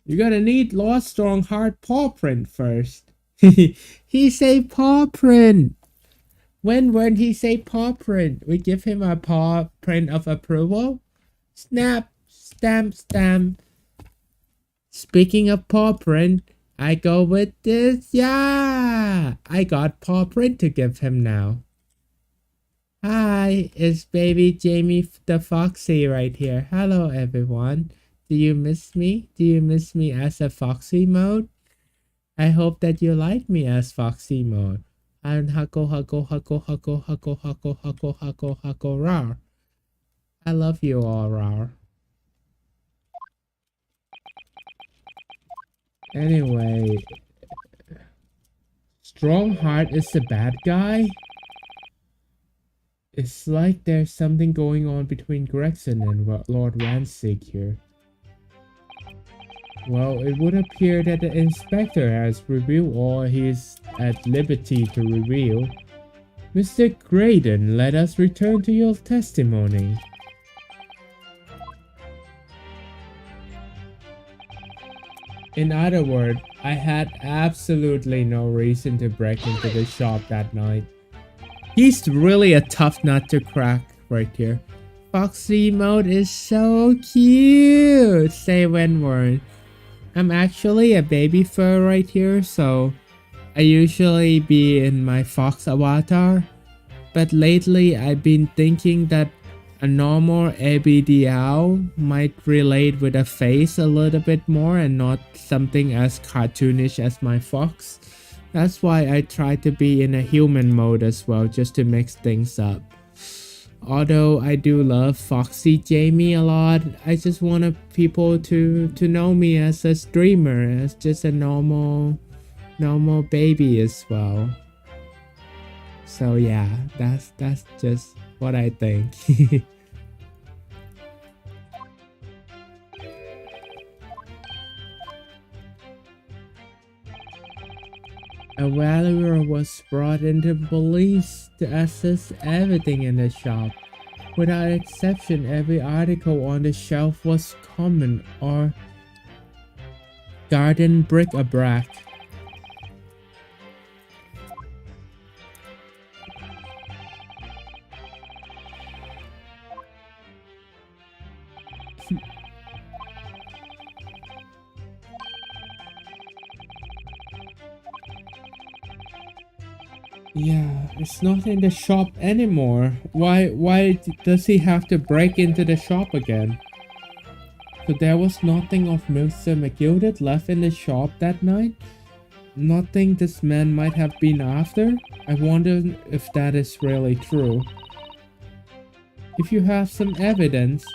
you gotta need Lord Strongheart paw print first. He say paw print. When he say paw print, we give him a paw print of approval. Snap, stamp, stamp. Speaking of paw print, I go with this. Yeah, I got paw print to give him now. Hi, it's baby Jamie the Foxy right here. Hello everyone. Do you miss me? Do you miss me as a Foxy mode? I hope that you like me as Foxy mode. And huggle, huggle, huggle, huggle, huggle, huggle, huggle, huggle, huggle, rawr. I love you all, rawr. Anyway, Strongheart is the bad guy? It's like there's something going on between Gregson and Lord Ransig here. Well, it would appear that the inspector has revealed all he's at liberty to reveal. Mr. Graydon, let us return to your testimony. In other words, I had absolutely no reason to break into the shop that night. He's really a tough nut to crack right here. Foxy mode is so cute, say Wenward. I'm actually a Babyfur right here, so I usually be in my fox avatar. But lately I've been thinking that a normal ABDL might relate with a face a little bit more and not something as cartoonish as my fox. That's why I try to be in a human mode as well, just to mix things up. Although I do love Foxy Jamie a lot, I just wanted people to know me as a streamer, as just a normal baby as well. So yeah, that's just what I think. A valuer was brought into police to assess everything in the shop. Without exception, every article on the shelf was common or garden bric-a-brac. Yeah, it's not in the shop anymore. Why does he have to break into the shop again? So there was nothing of Mr. McGilded left in the shop that night? Nothing this man might have been after? I wonder if that is really true. If you have some evidence,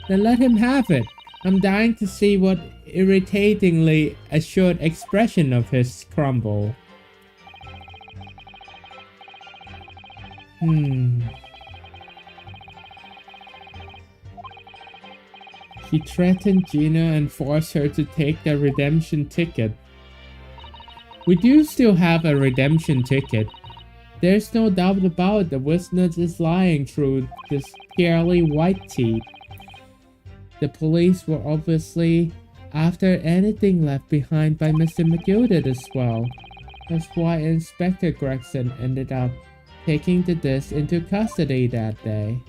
then let him have it. I'm dying to see what irritatingly assured expression of his crumble. He threatened Gina and forced her to take the redemption ticket. We do still have a redemption ticket. There's no doubt about it, the witness is lying through this purely white teeth. The police were obviously after anything left behind by Mr. McGilded as well. That's why Inspector Gregson ended up taking the disc into custody that day.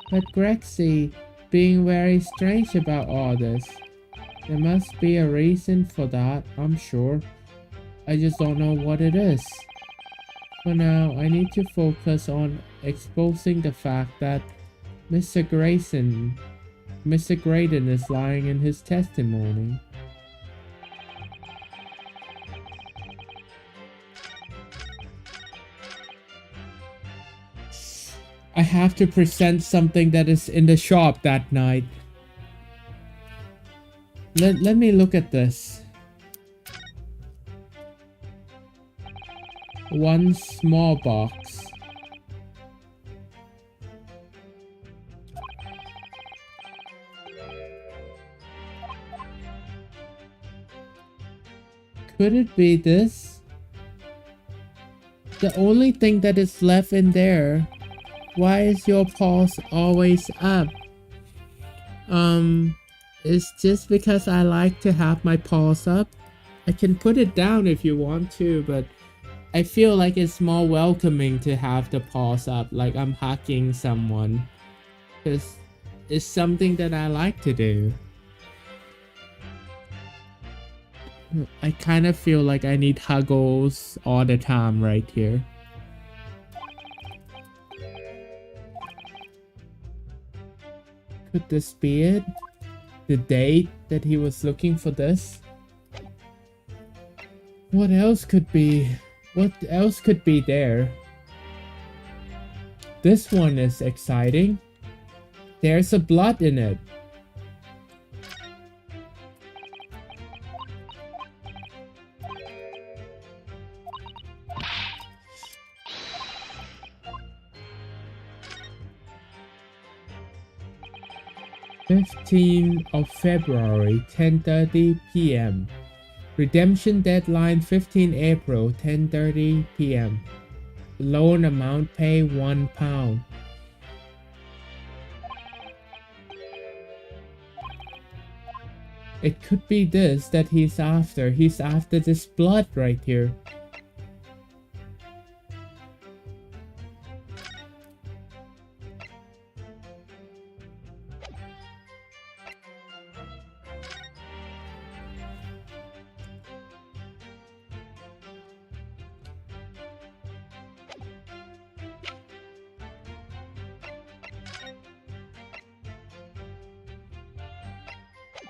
But Grexy being very strange about all this. There must be a reason for that, I'm sure. I just don't know what it is. For now, I need to focus on exposing the fact that Mr. Graydon is lying in his testimony. I have to present something that is in the shop that night. Let me look at this. One small box. Could it be this? The only thing that is left in there. Why is your pulse always up? It's just because I like to have my pulse up. I can put it down if you want to, but I feel like it's more welcoming to have the pulse up, like I'm hugging someone. Because it's something that I like to do. I kind of feel like I need huggles all the time right here. Could this be it? The date that he was looking for this? What else could be? What else could be there? This one is exciting. There's a blood in it. February 10:30 p.m. Redemption deadline 15 April 10:30 p.m. Loan amount pay £1. It could be this that he's after. He's after this blood right here.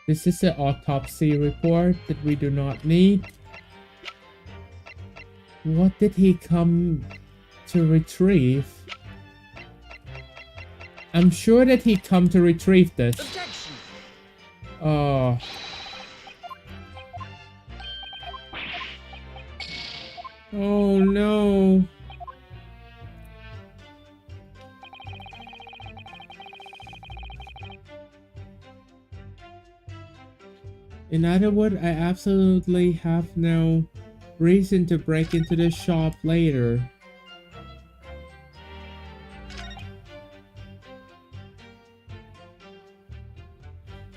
This is an autopsy report that we do not need. What did he come to retrieve? I'm sure that he come to retrieve this. Objection. Oh. Oh no. In other words, I absolutely have no reason to break into the shop later.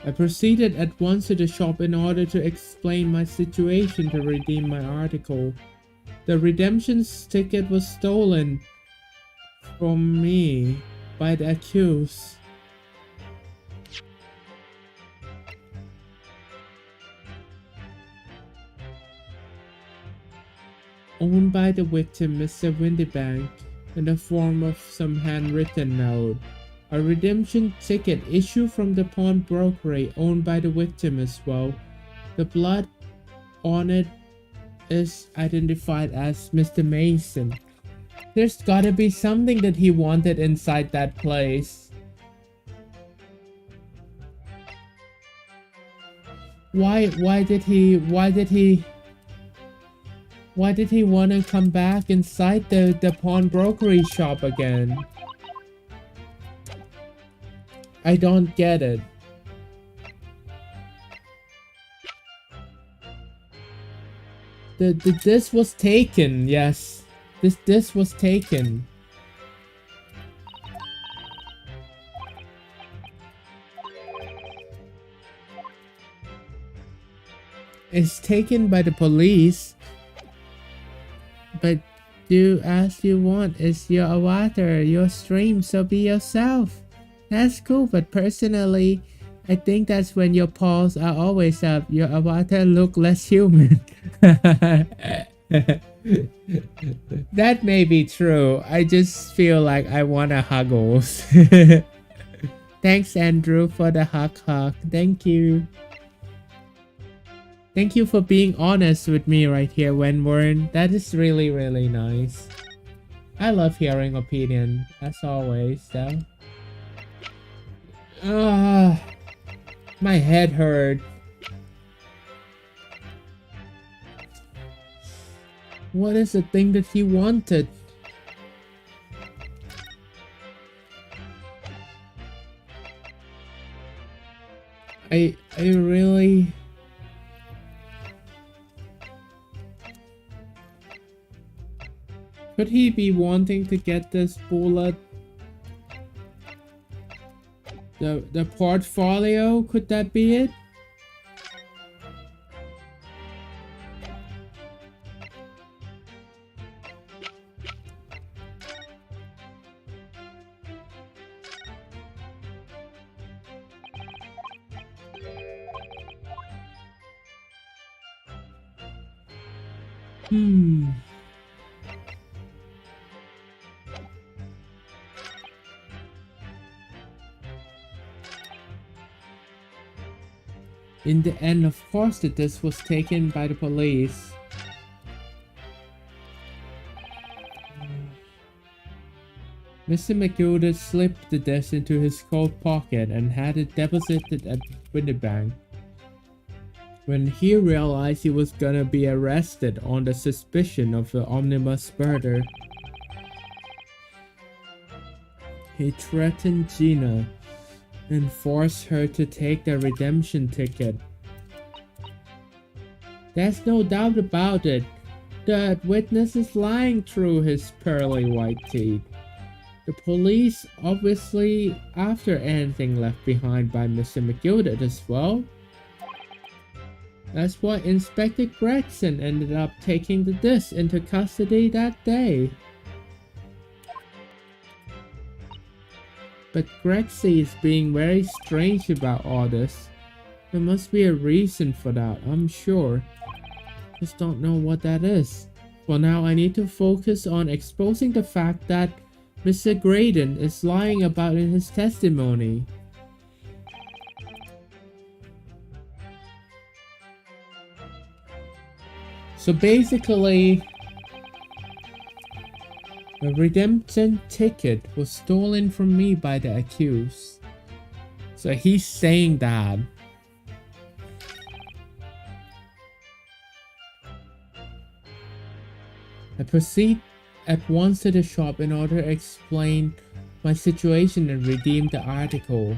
I proceeded at once to the shop in order to explain my situation to redeem my article. The redemption ticket was stolen from me by the accused. owned by the victim, Mr. Windybank, in the form of some handwritten note. A redemption ticket issued from the pawnbroker owned by the victim as well. The blood on it is identified as Mr. Mason. There's gotta be something that he wanted inside that place. Why did he want to come back inside the pawnbroker shop again? I don't get it. This was taken, yes. This was taken. It's taken by the police. But do as you want. It's your avatar, your stream, so be yourself. That's cool, but personally, I think that's when your paws are always up. Your avatar look less human. That may be true. I just feel like I wanna huggles. Thanks, Andrew, for the hug. Thank you. Thank you for being honest with me right here, Wenborn. That is really, really nice. I love hearing opinion, as always, though. My head hurt. What is the thing that he wanted? I really... Could he be wanting to get this bullet? The portfolio? Could that be it? In the end, of course, the disc was taken by the police. Mr. McGilda slipped the disc into his coat pocket and had it deposited at the bank. When he realized he was gonna be arrested on the suspicion of the omnibus murder, he threatened Gina and forced her to take the redemption ticket. There's no doubt about it. The witness is lying through his pearly white teeth. The police obviously after anything left behind by Mr. McGilda as well. That's why Inspector Gregson ended up taking the disc into custody that day. But Grexy is being very strange about all this. There must be a reason for that, I'm sure. Just don't know what that is. For now, I need to focus on exposing the fact that Mr. Graydon is lying about in his testimony. So basically, the redemption ticket was stolen from me by the accused. So he's saying that. I proceed at once to the shop in order to explain my situation and redeem the article.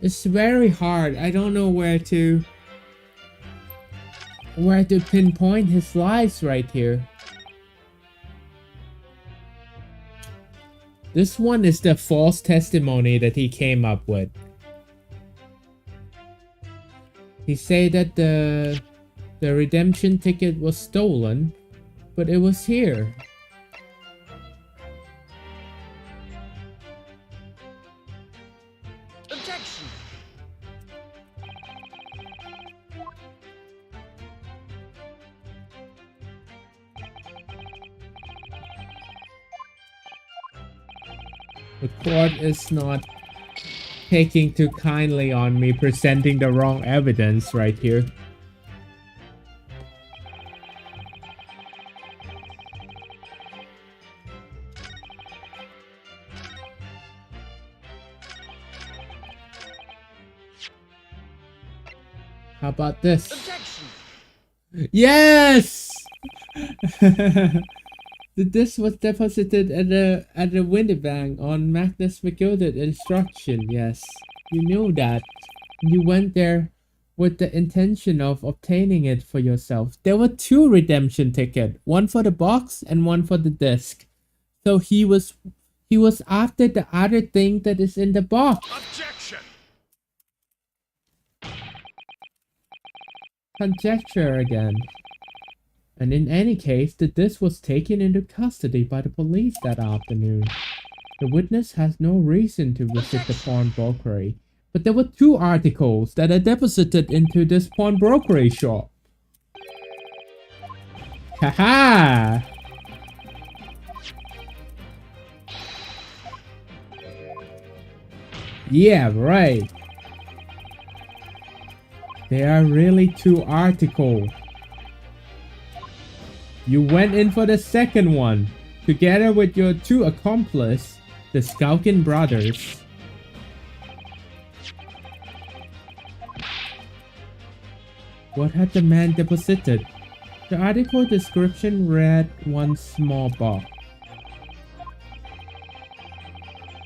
It's very hard. I don't know where to pinpoint his lies right here. This one is the false testimony that he came up with. He said that the redemption ticket was stolen, but it was here. Objection! The court is not taking too kindly on me presenting the wrong evidence right here. How about this? Objection! Yes! This was deposited at the window bank on Magnus McGilded instruction. Yes, you knew that. You went there with the intention of obtaining it for yourself. There were 2 redemption tickets, one for the box and one for the disc. So he was after the other thing that is in the box. Objection! Conjecture again. And in any case, the disc was taken into custody by the police that afternoon. The witness has no reason to visit the pawnbrokery, but there were 2 articles that are deposited into this pawnbrokery shop. Haha! Yeah, right. There are really 2 articles. You went in for the second one, together with your 2 accomplices, the Skalkin brothers. What had the man deposited? The article description read 1 small box.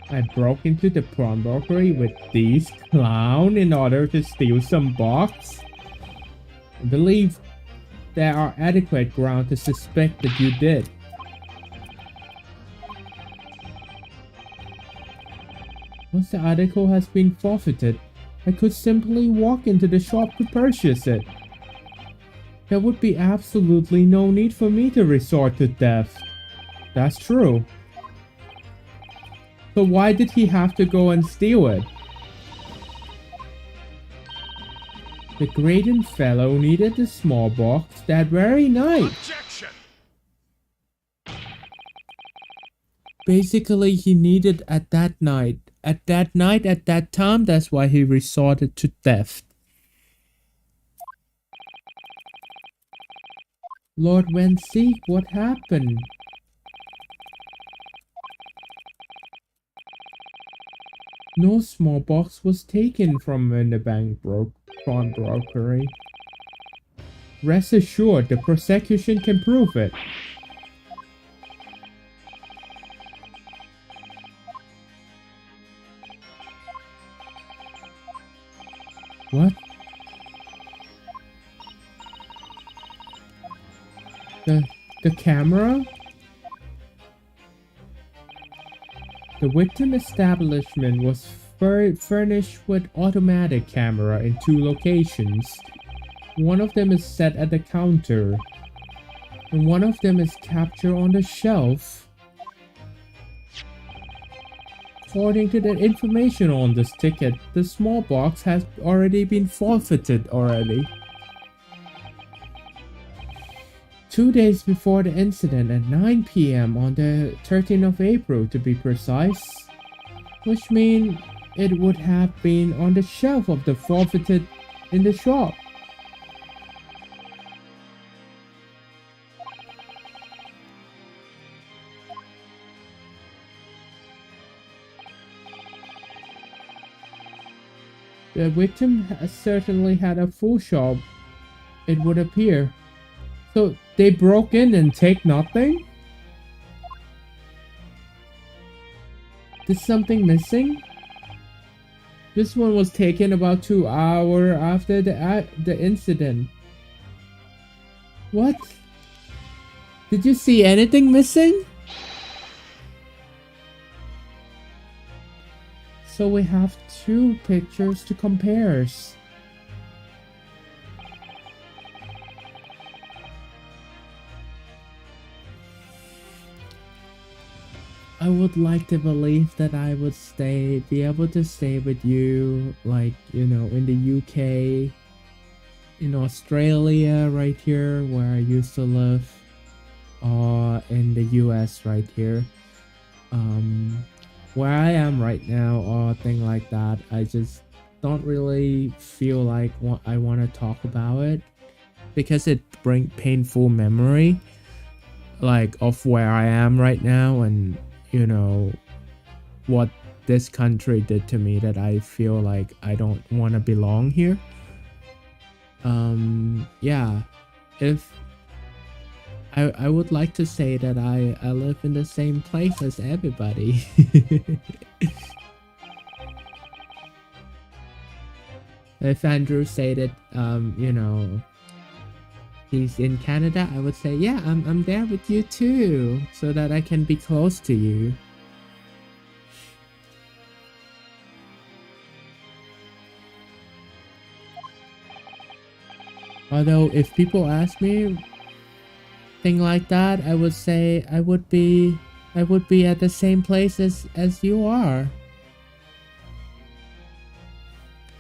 I broke into the pawnbrokery with these clowns in order to steal some box. I believe there are adequate grounds to suspect that you did. Once the article has been forfeited, I could simply walk into the shop to purchase it. There would be absolutely no need for me to resort to theft. That's true. So why did he have to go and steal it? The Graydon fellow needed the small box that very night. Objection! Basically, he needed at that night. At that time, that's why he resorted to theft. Lord Wenseek, what happened? No small box was taken from the pawnbrokery. Rest assured, the prosecution can prove it. What? The camera? The victim establishment was furnished with automatic camera in 2 locations. One of them is set at the counter, and one of them is captured on the shelf. According to the information on this ticket, the small box has already been forfeited already. 2 days before the incident at 9 p.m. on the 13th of April to be precise, which means it would have been on the shelf of the forfeited in the shop. The victim has certainly had a full shop, it would appear. So they broke in and take nothing? Is something missing? This one was taken about 2 hours after the incident. What? Did you see anything missing? So we have 2 pictures to compare. I would like to believe that I would be able to stay with you, like, you know, in the UK, in Australia right here where I used to live, or in the US right here. where I am right now or thing like that, I just don't really feel like I want to talk about it because it brings painful memory like of where I am right now and you know what this country did to me that I feel like I don't want to belong here. Yeah, if I would like to say that I live in the same place as everybody. If Andrew said it, you know, he's in Canada, I would say, yeah, I'm there with you too, so that I can be close to you. Although if people ask me thing like that, I would say I would be at the same place as you are.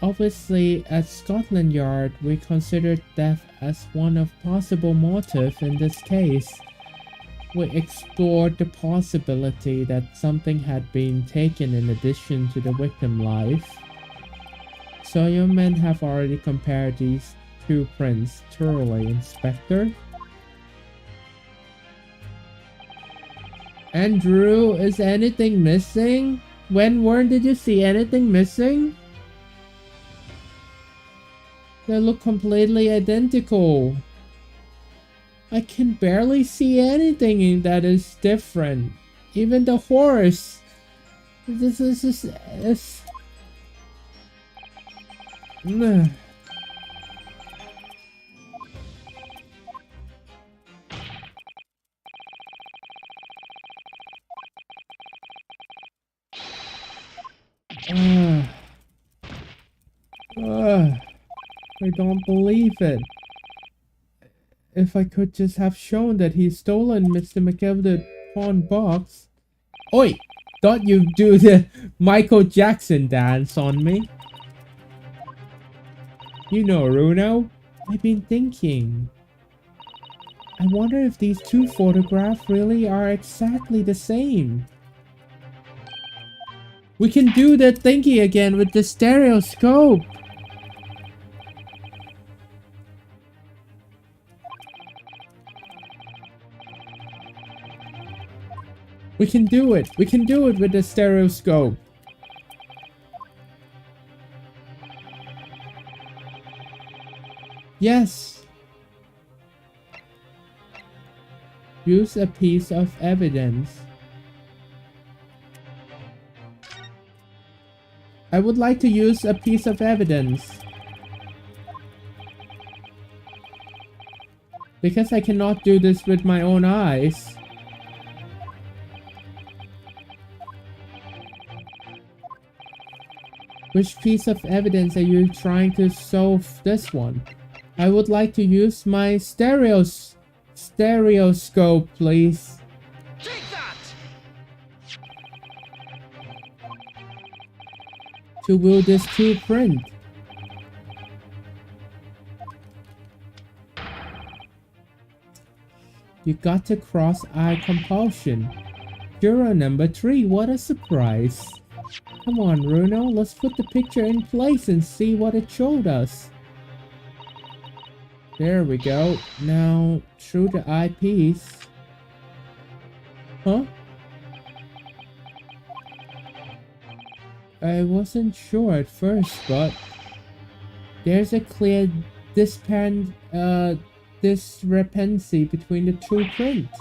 Obviously, at Scotland Yard, we considered death as one of possible motive in this case. We explored the possibility that something had been taken in addition to the victim's life. So you men have already compared these two prints thoroughly, Inspector. Andrew, is anything missing? When did you see anything missing? They look completely identical. I can barely see anything that is different. Even the horse. This is just... I don't believe it. If I could just have shown that he's stolen Mr. McKelvey's pawn box. Oi! Don't you do the Michael Jackson dance on me. You know, Runo, I've been thinking. I wonder if these two photographs really are exactly the same. We can do that thingy again with the stereoscope. We can do it. We can do it with the stereoscope. Yes. Use a piece of evidence. I would like to use a piece of evidence. Because I cannot do this with my own eyes. Which piece of evidence are you trying to solve this one? I would like to use my stereoscope, please. Take that! To view this true print. You got to cross eye compulsion. Juror number 3, what a surprise. Come on, Runo, let's put the picture in place and see what it showed us. There we go. Now, through the eyepiece. Huh? I wasn't sure at first, but there's a clear discrepancy between the two prints.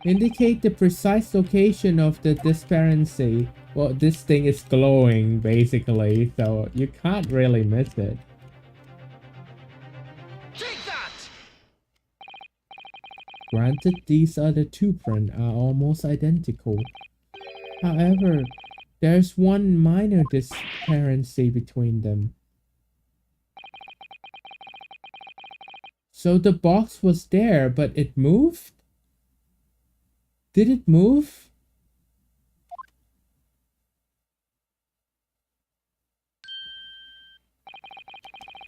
Indicate the precise location of the discrepancy. Well, this thing is glowing, basically, so you can't really miss it. Take that! Granted, these other two prints are almost identical. However, there's one minor discrepancy between them. So the box was there, but it moved? Did it move?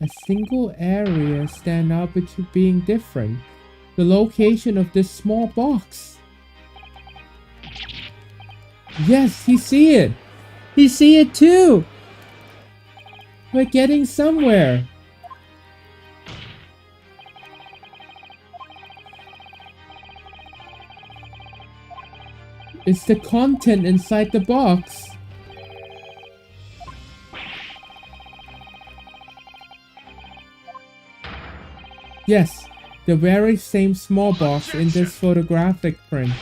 A single area stand out between being different. the location of this small box. Yes, he see it. He see it too. We're getting somewhere. It's the content inside the box. Yes, the very same small box in this photographic print.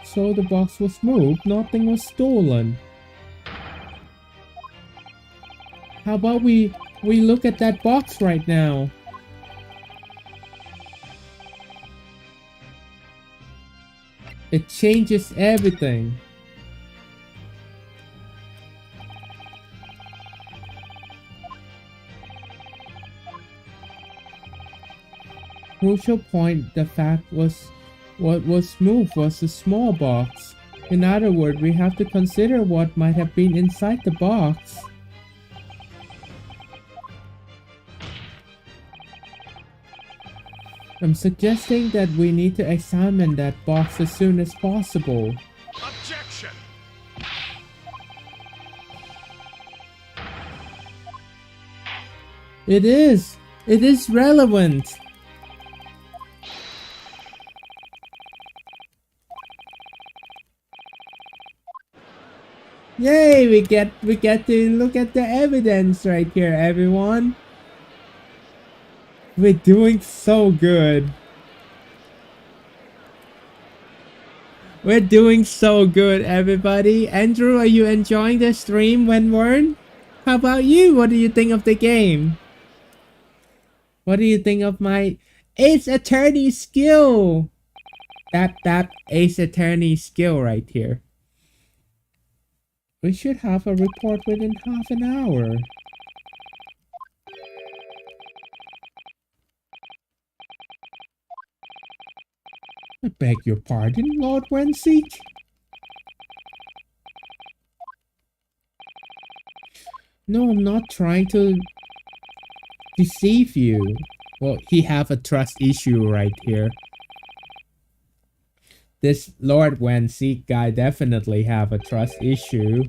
So the box was moved, nothing was stolen. How about we look at that box right now? It changes everything. Crucial point, the fact was what was moved was a small box. In other words, we have to consider what might have been inside the box. I'm suggesting that we need to examine that box as soon as possible. Objection! It is relevant. Yay, we get to look at the evidence right here, everyone. We're doing so good. We're doing so good, everybody. Andrew, are you enjoying the stream, Wenward? How about you? What do you think of the game? What do you think of my Ace Attorney skill? That Ace Attorney skill right here. We should have a report within half an hour. I beg your pardon, Lord Wenseek? No, I'm not trying to deceive you. Well, he have a trust issue right here. This Lord Wenseek guy definitely have a trust issue.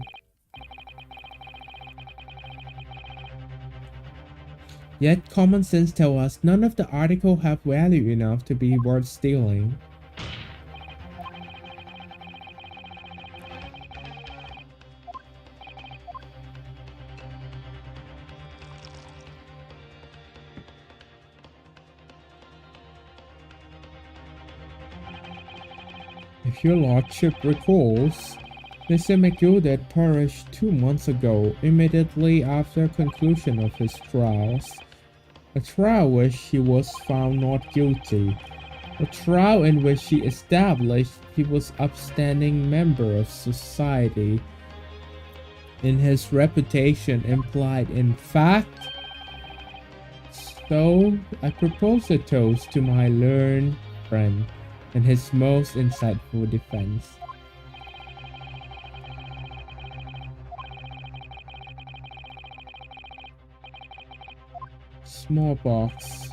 Yet common sense tells us none of the article have value enough to be worth stealing. If your lordship recalls, Mr. McGildet perished 2 months ago, immediately after conclusion of his trials. A trial which he was found not guilty. A trial in which he established he was upstanding member of society. In his reputation implied in fact. So I propose a toast to my learned friend and his most insightful defense. Small box.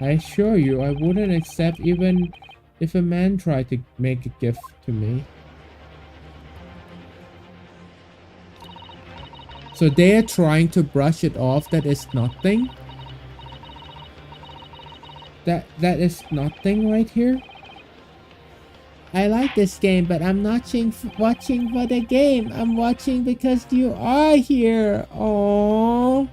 I assure you I wouldn't accept even if a man tried to make a gift to me. So they are trying to brush it off that is nothing? That is nothing right here? I like this game, but I'm not watching for the game. I'm watching because you are here. Oh,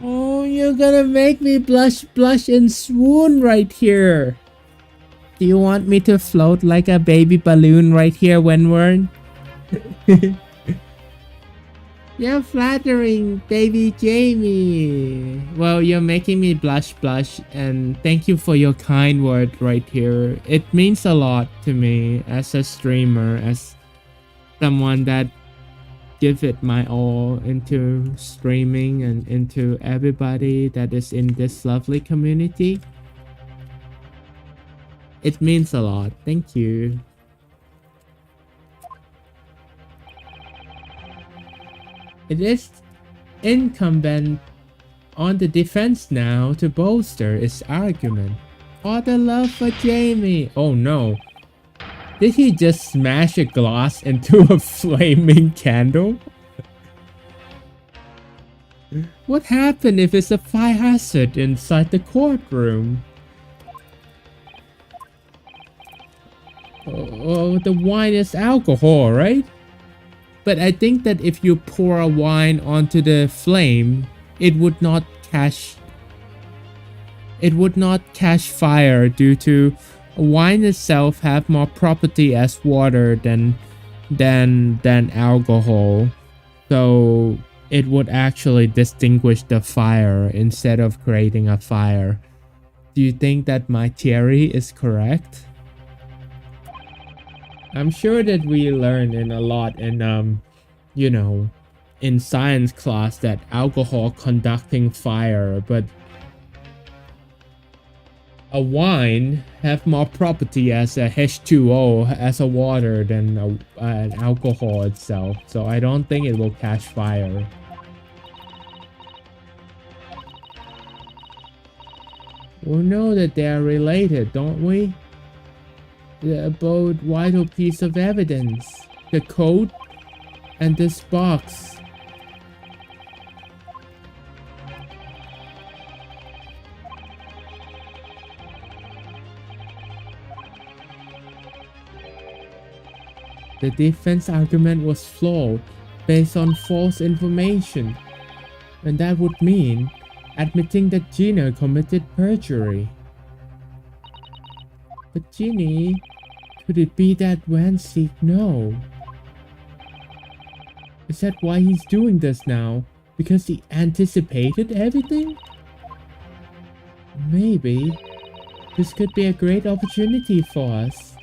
you're gonna make me blush and swoon right here. Do you want me to float like a baby balloon right here, Wenward? You're flattering, baby Jamie. Well, you're making me blush, and thank you for your kind word right here. It means a lot to me as a streamer, as someone that give it my all into streaming and into everybody that is in this lovely community. It means a lot. Thank you. It is incumbent on the defense now to bolster its argument. All the love for Jamie. Oh no. Did he just smash a glass into a flaming candle? What happened if it's a fire hazard inside the courtroom? Oh, the wine is alcohol, right? But I think that if you pour a wine onto the flame, it would not catch fire due to wine itself have more property as water than alcohol. So it would actually distinguish the fire instead of creating a fire. Do you think that my theory is correct? I'm sure that we learn in a lot in you know, in science class that alcohol conducting fire, but a wine have more property as a H2O as a water than an alcohol itself, so I don't think it will catch fire. We know that they are related, don't we? The abode vital piece of evidence, the code, and this box. The defense argument was flawed based on false information, and that would mean admitting that Gina committed perjury. But Ginny, could it be that Van Seek no? Is that why he's doing this now? Because he anticipated everything? Maybe. This could be a great opportunity for us.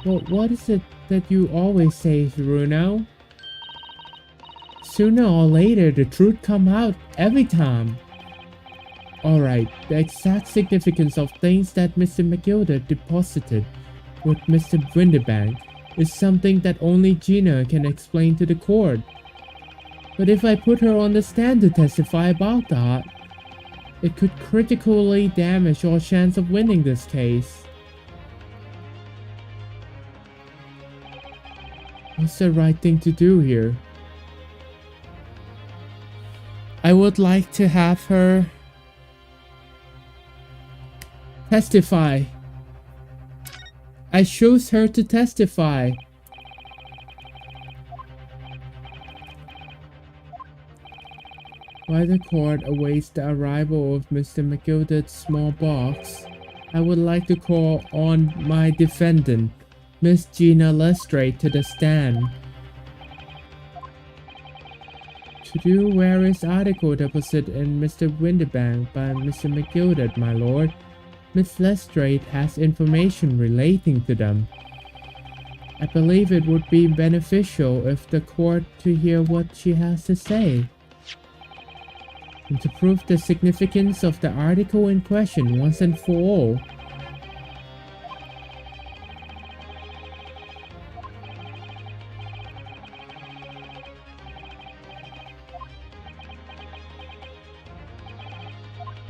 But what is it that you always say, Bruno? Sooner or later, the truth come out every time. Alright, the exact significance of things that Mr. McGilder deposited with Mr. Winterbank is something that only Gina can explain to the court. But if I put her on the stand to testify about that, it could critically damage our chance of winning this case. What's the right thing to do here? I would like to have her testify. I choose her to testify. While the court awaits the arrival of Mr. McGilder's small box, I would like to call on my defendant, Miss Gina Lestrade, to the stand. To do various articles deposited in Mr. Winterbank by Mr. McGilder, my lord. Miss Lestrade has information relating to them. I believe it would be beneficial if the court to hear what she has to say. And to prove the significance of the article in question once and for all.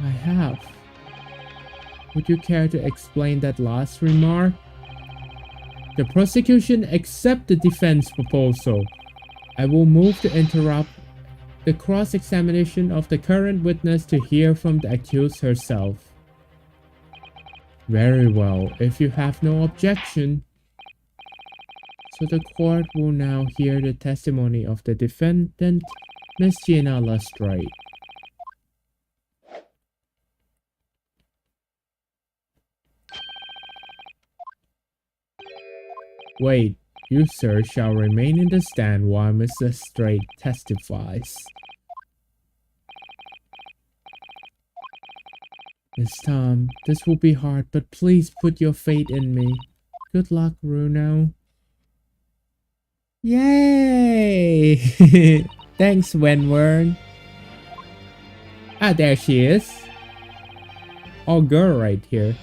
I have. Would you care to explain that last remark? The prosecution accepts the defense proposal. I will move to interrupt the cross-examination of the current witness to hear from the accused herself. Very well, if you have no objection. So the court will now hear the testimony of the defendant, Miss Gina Lestrade. Wait, you sir shall remain in the stand while Miss Lestrade testifies. Miss Tom, this will be hard, but please put your faith in me. Good luck, Bruno. Yay! Thanks, Wenwern. Ah, there she is. All girl right here.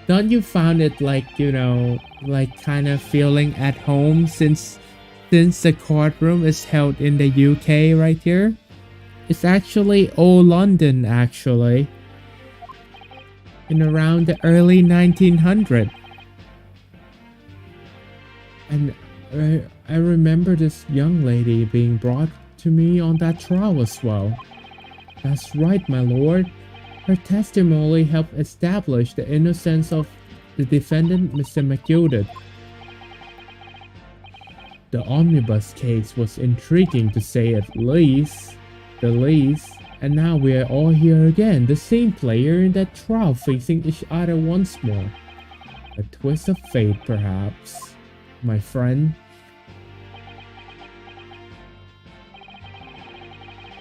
Don't you found it like, you know, like kind of feeling at home since Since the courtroom is held in the UK right here, it's actually old London actually. In around the early 1900s. And I remember this young lady being brought to me on that trial as well. That's right, my lord. Her testimony helped establish the innocence of the defendant, Mr. McGilded. The omnibus case was intriguing to say at least, and now we are all here again, the same player in that trial facing each other once more. A twist of fate, perhaps, my friend.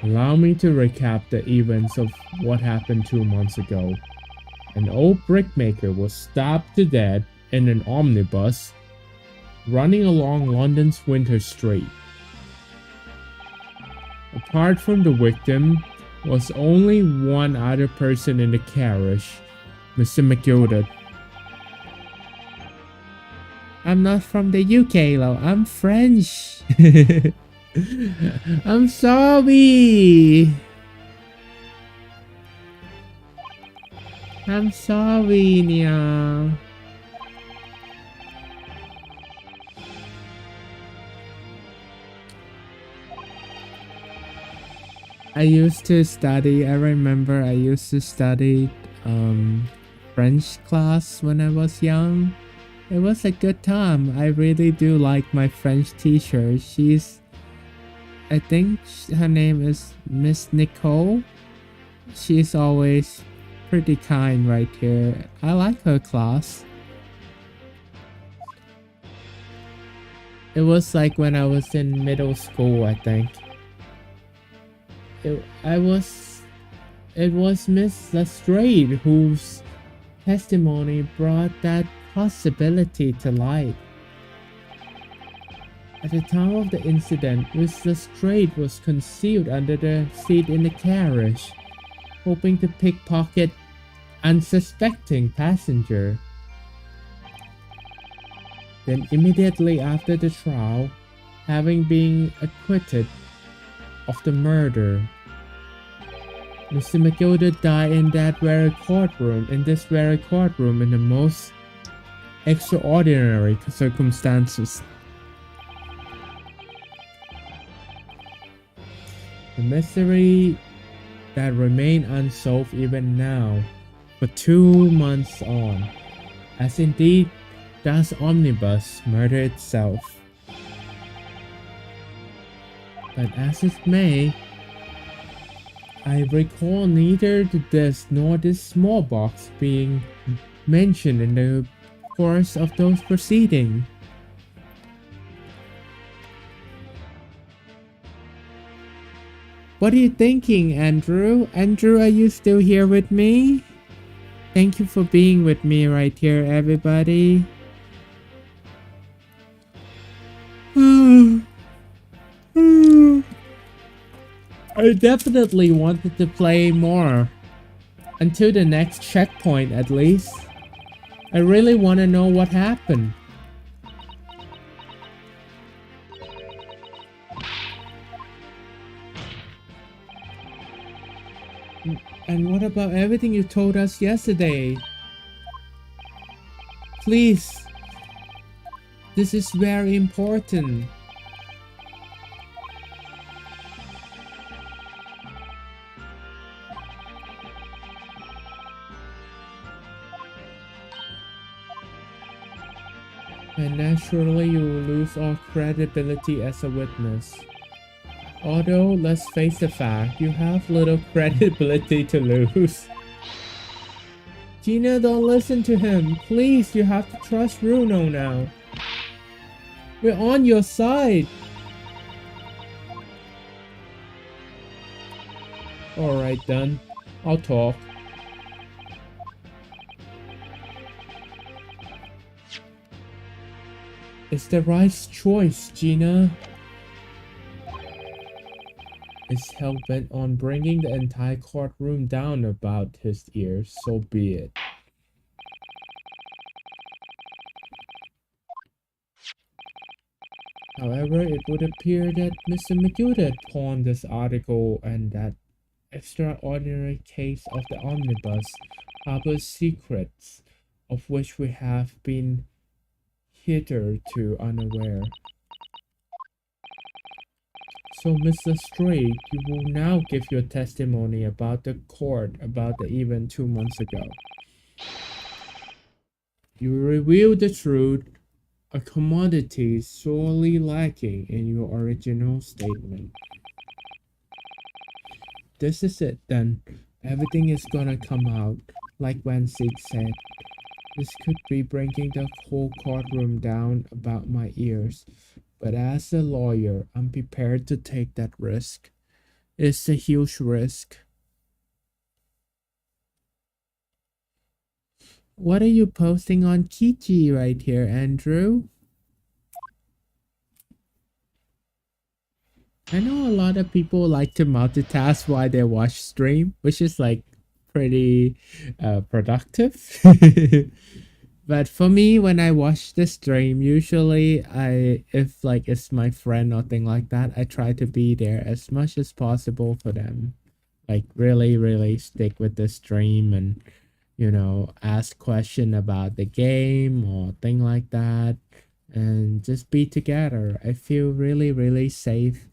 Allow me to recap the events of what happened 2 months ago. An old brickmaker was stabbed to death in an omnibus running along London's Winter Street. Apart from the victim, was only one other person in the carriage, Mr. McGilded. I'm not from the UK, though. I'm French. I'm sorry. I'm sorry, Nia. I remember I used to study French class when I was young. It was a good time. I really do like my French teacher. I think her name is Miss Nicole. She's always pretty kind right here. I like her class. It was like when I was in middle school, I think. It was Miss Lestrade whose testimony brought that possibility to light. At the time of the incident, Miss Lestrade was concealed under the seat in the carriage, hoping to pickpocket unsuspecting passenger. Then immediately after the trial, having been acquitted of the murder, Mr. McGilded died in this very courtroom in the most extraordinary circumstances. The mystery that remained unsolved even now, for 2 months on, as indeed does omnibus murder itself. But as it may, I recall neither the disc nor this small box being mentioned in the course of those proceedings. What are you thinking, Andrew? Andrew, are you still here with me? Thank you for being with me right here, everybody. I definitely wanted to play more. Until the next checkpoint, at least. I really want to know what happened. And what about everything you told us yesterday? Please. This is very important. And naturally you will lose all credibility as a witness. Although, let's face the fact, you have little credibility to lose. Gina, don't listen to him. Please, you have to trust Bruno now. We're on your side. Alright then, I'll talk. It's the right choice, Gina. Is hell-bent on bringing the entire courtroom down about his ears, so be it. However, it would appear that Mr. McGill had pawned this article and that extraordinary case of the omnibus harbors secrets of which we have been hitherto unaware. So, Mr. Straight, you will now give your testimony about the court about the event 2 months ago. You reveal the truth, a commodity sorely lacking in your original statement. This is it then. Everything is gonna come out, like Van Sieg said. This could be bringing the whole courtroom down about my ears, but as a lawyer, I'm prepared to take that risk. It's a huge risk. What are you posting on Kiki right here, Andrew? I know a lot of people like to multitask while they watch stream, which is like pretty productive. But for me, when I watch the stream, usually if like it's my friend or thing like that, I try to be there as much as possible for them. Like really stick with the stream and, ask question about the game or thing like that, and just be together. I feel really safe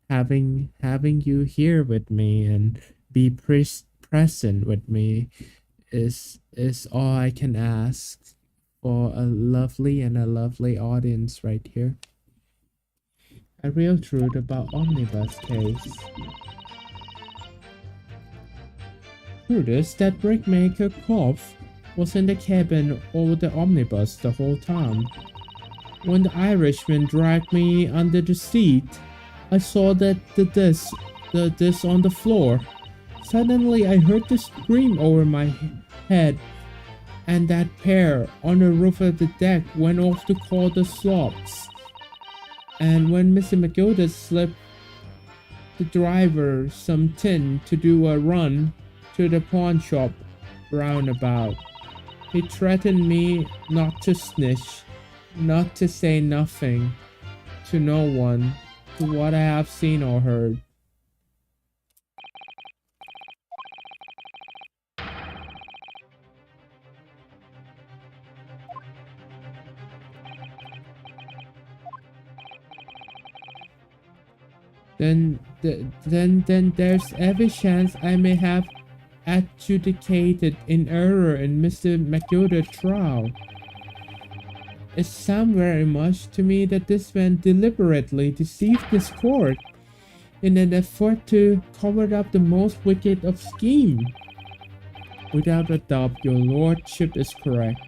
having you here with me and be present with me is all I can ask for a lovely audience right here. A real truth about omnibus case. Truth is that brickmaker Kopf was in the cabin over the omnibus the whole time. When the Irishman dragged me under the seat, I saw that the disc on the floor. Suddenly I heard the scream over my head, and that pair on the roof of the deck went off to call the slops. And when Mr. McGilda slipped the driver some tin to do a run to the pawn shop roundabout, he threatened me not to snitch, not to say nothing to no one to what I have seen or heard. Then there's every chance I may have adjudicated in error in Mr. McGilda's trial. It sounds very much to me that this man deliberately deceived this court in an effort to cover up the most wicked of schemes. Without a doubt, your lordship is correct.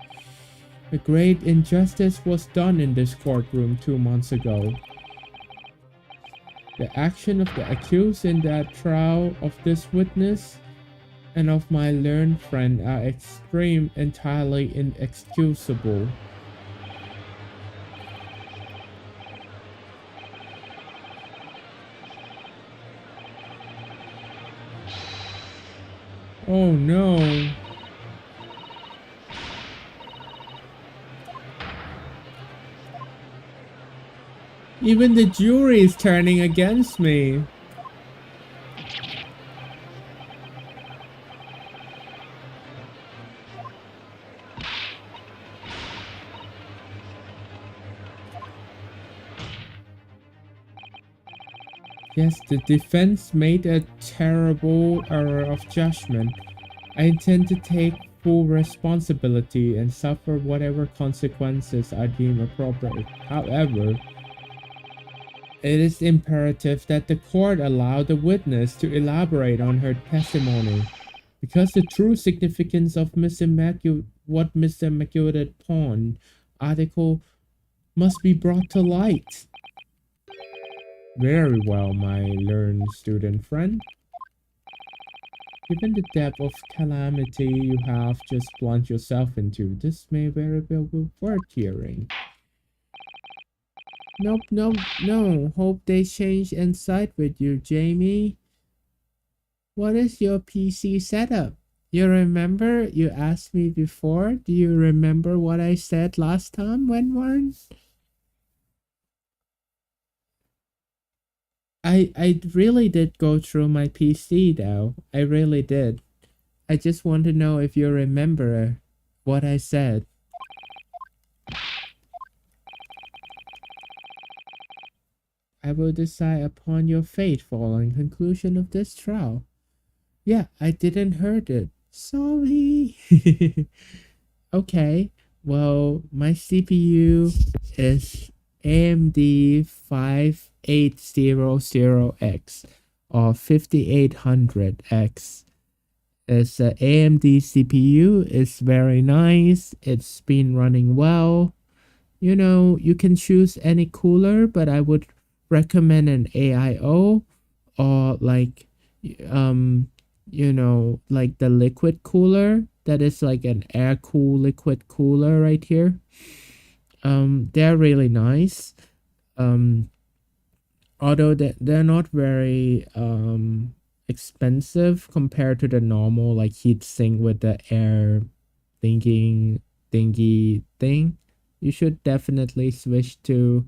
A great injustice was done in this courtroom 2 months ago. The action of the accused in that trial of this witness and of my learned friend are entirely inexcusable. Oh no. Even the jury is turning against me. Yes, the defense made a terrible error of judgment. I intend to take full responsibility and suffer whatever consequences I deem appropriate. However, it is imperative that the court allow the witness to elaborate on her testimony, because the true significance of what Mr. McGill pawned article must be brought to light. Very well, my learned student friend. Given the depth of calamity you have just plunged yourself into, this may very well be worth hearing. Nope, no. Hope they change and side with you, Jamie. What is your PC setup? You remember you asked me before? Do you remember what I said last time, Wenwarn? I really did go through my PC though. I really did. I just want to know if you remember what I said. I will decide upon your fate following conclusion of this trial. Yeah, I didn't heard it. Sorry. Okay, well, my CPU is AMD 5800X or 5800X. It's a AMD CPU. It's very nice. It's been running well. You know, you can choose any cooler, but I would recommend an AIO or like like the liquid cooler that is like an air cool liquid cooler right here. They're really nice. Um Although they're not very expensive compared to the normal like heat sink with the air thingy thing. You should definitely switch to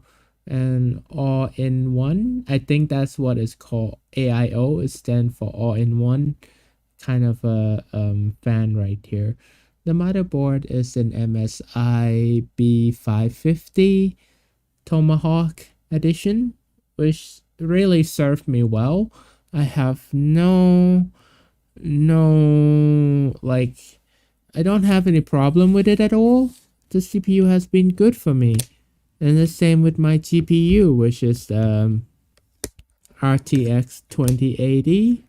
an all-in-one. I think that's what it's called. AIO. It stands for all-in-one kind of a fan right here. The motherboard is an MSI B550 Tomahawk edition, which really served me well. I have no like I don't have any problem with it at all. The CPU has been good for me. And the same with my GPU, which is RTX 2080.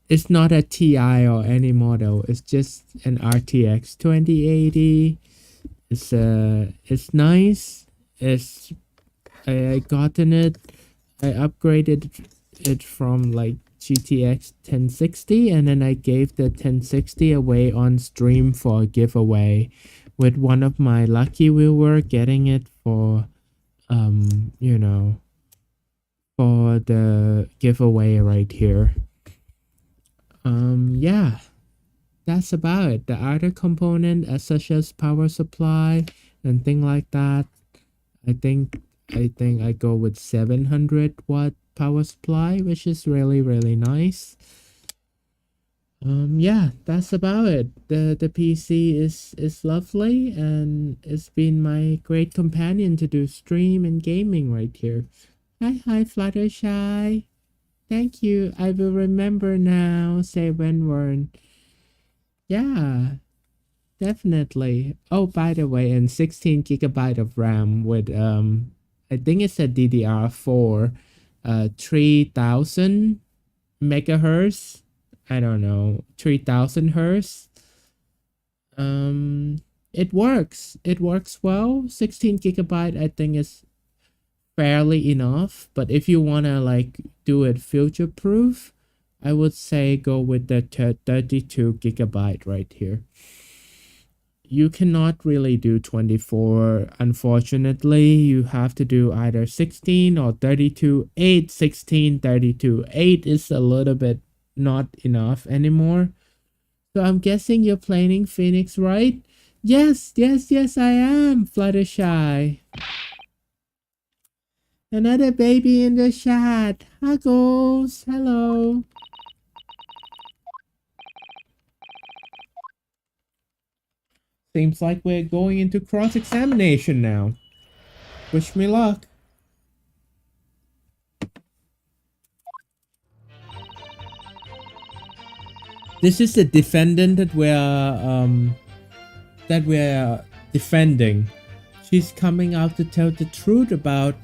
It's not a TI or any model. It's just an RTX 2080. It's nice. I gotten it. I upgraded it from like GTX 1060 and then I gave the 1060 away on stream for a giveaway with one of my lucky viewer getting it for for the giveaway right here. Yeah, that's about it. The other component such as power supply and thing like that, I think I go with 700-watt power supply, which is really nice. Yeah, that's about it. The PC is lovely and it's been my great companion to do stream and gaming right here. Hi Fluttershy. Thank you. I will remember now. Say when word. Yeah, definitely. Oh, by the way, and 16 GB of RAM with I think it's a DDR4 3000 megahertz. I don't know, 3000 hertz. It works. It works well. 16 GB I think is fairly enough, but if you want to like do it future proof, I would say go with the 32 GB right here. You cannot really do 24, unfortunately. You have to do either 16 or 32. 8, 16, 32. 8 is a little bit not enough anymore. So I'm guessing you're playing Phoenix, right? Yes, I am, Fluttershy. Another baby in the chat. Huggles, hello. Seems like we're going into cross-examination now. Wish me luck. This is the defendant that we're defending. She's coming out to tell the truth about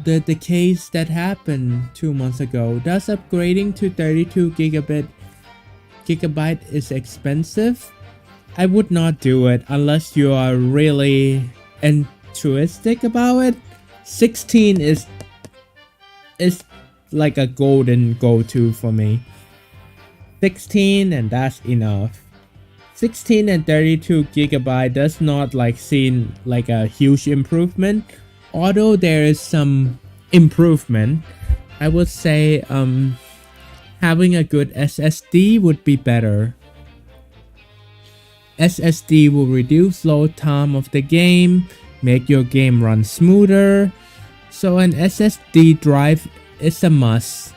the case that happened 2 months ago. Does upgrading to 32 gigabyte is expensive? I would not do it unless you are really enthusiastic about it. 16 is like a golden go-to for me. 16 and that's enough. 16 and 32 GB does not like seem like a huge improvement, although there is some improvement. I would say having a good SSD would be better. SSD will reduce load time of the game, make your game run smoother. So an SSD drive it's a must.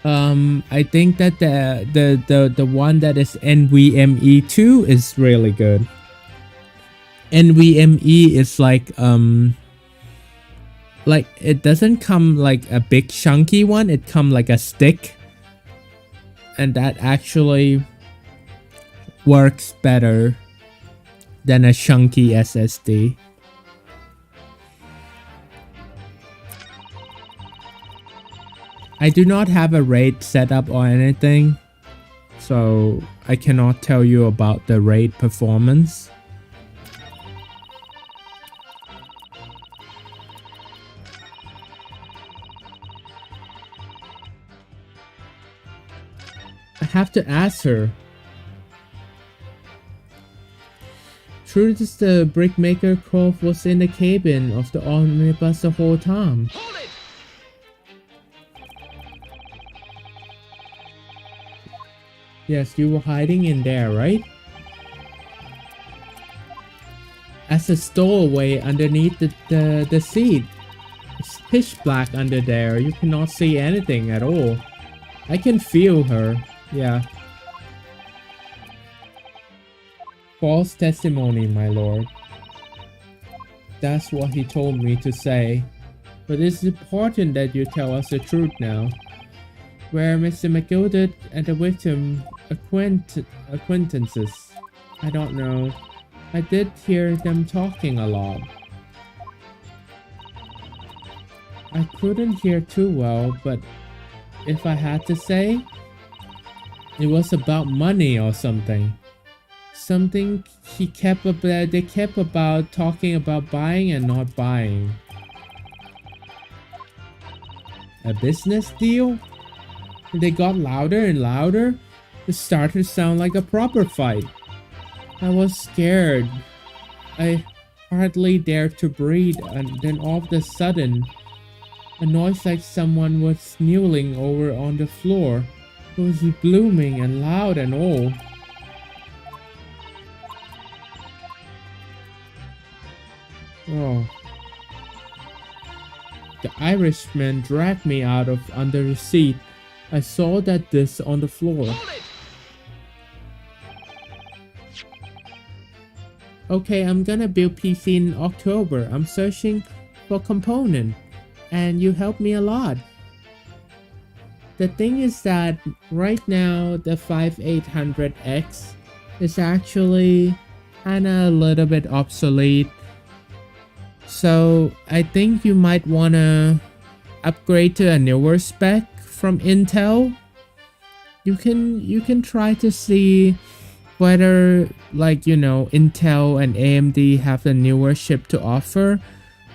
I think that the one that is NVMe2 is really good. NVMe is like it doesn't come like a big chunky one, it come like a stick, and that actually works better than a chunky SSD. I do not have a RAID setup or anything, so I cannot tell you about the RAID performance. I have to ask her. Truth is the brickmaker Croft was in the cabin of the omnibus the whole time. Hold it! Yes, you were hiding in there, right? As a stowaway underneath the seat. It's pitch black under there. You cannot see anything at all. I can feel her. Yeah. False testimony, my lord. That's what he told me to say. But it's important that you tell us the truth now. Were Mr. McGilded and the victim acquaintances? I don't know. I did hear them talking a lot. I couldn't hear too well, but if I had to say, it was about money or something. Something they kept about talking about buying and not buying. A business deal? They got louder and louder. It started to sound like a proper fight. I was scared. I hardly dared to breathe, and then all of a sudden, a noise like someone was kneeling over on the floor. It was blooming and loud and all. Oh. The Irishman dragged me out of under the seat. I saw that this on the floor. Okay, I'm gonna build PC in October. I'm searching for component, and you helped me a lot. The thing is that right now the 5800X is actually kinda a little bit obsolete. So I think you might wanna upgrade to a newer spec from Intel. You can try to see whether, like, you know, Intel and AMD have a newer chip to offer.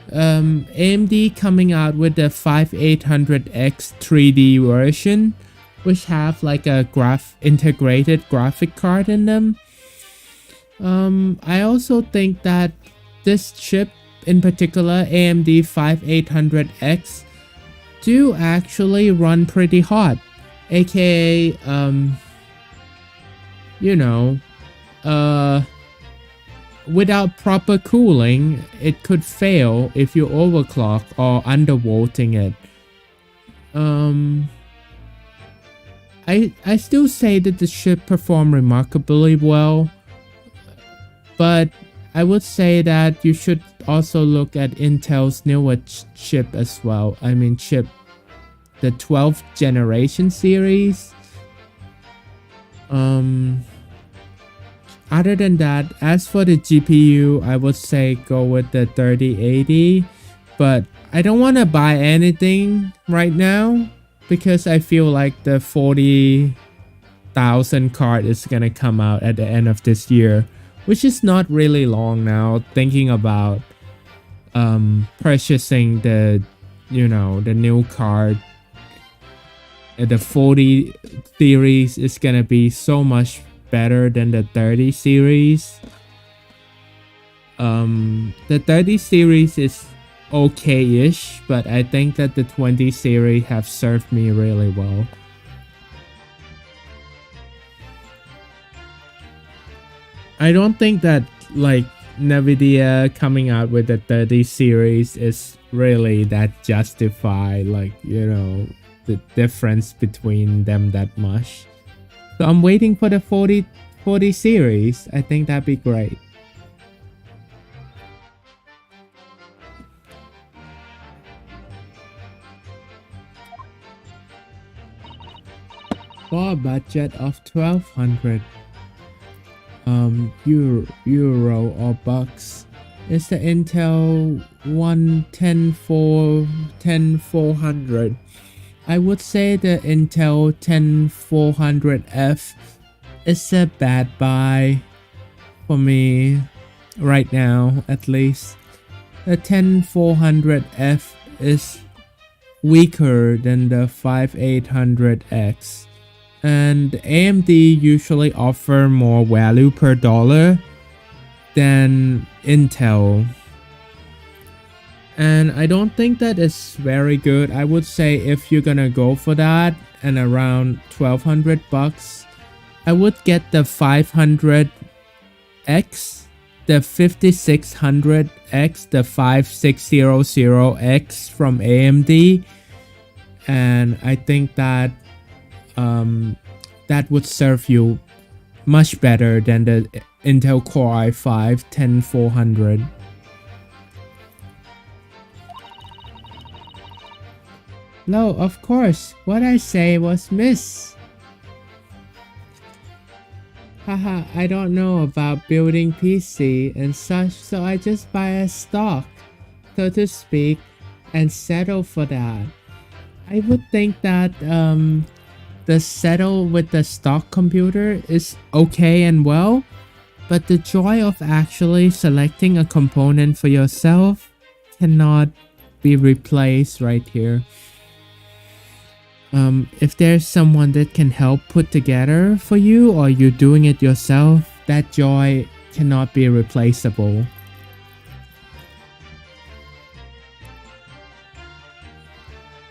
AMD coming out with the 5800X 3D version, which have like a integrated graphic card in them. I also think that this chip in particular, AMD 5800X, do actually run pretty hot, aka you know, without proper cooling, it could fail if you overclock or undervolting it. I still say that the chip performed remarkably well, but I would say that you should also look at Intel's newer chip as well. I mean the 12th generation series. Other than that, as for the GPU, I would say go with the 3080, but I don't want to buy anything right now because I feel like the 40,000 card is gonna come out at the end of this year, which is not really long now. Thinking about purchasing the, you know, the new card, the 40 series is gonna be so much better than the 30 series. The 30 series is okay-ish, but I think that the 20 series have served me really well. I don't think that, like, NVIDIA coming out with the 30 series is really that justify, like, you know, the difference between them that much. So I'm waiting for the 40 series. I think that'd be great. For a budget of 1200 euro or bucks, is the Intel 10400. I would say the Intel 10400F is a bad buy for me right now, at least. The 10400F is weaker than the 5800X. And AMD usually offer more value per dollar than Intel. And I don't think that is very good. I would say if you're gonna go for that and around 1200 bucks, I would get the 500X, the 5600X, the 5600X from AMD. And I think that that would serve you much better than the Intel Core i5 10400. No, of course, what I say was miss. Haha, I don't know about building PC and such, so I just buy a stock, so to speak, and settle for that. I would think that the settle with the stock computer is okay and well, but the joy of actually selecting a component for yourself cannot be replaced right here. If there's someone that can help put together for you, or you're doing it yourself, that joy cannot be replaceable.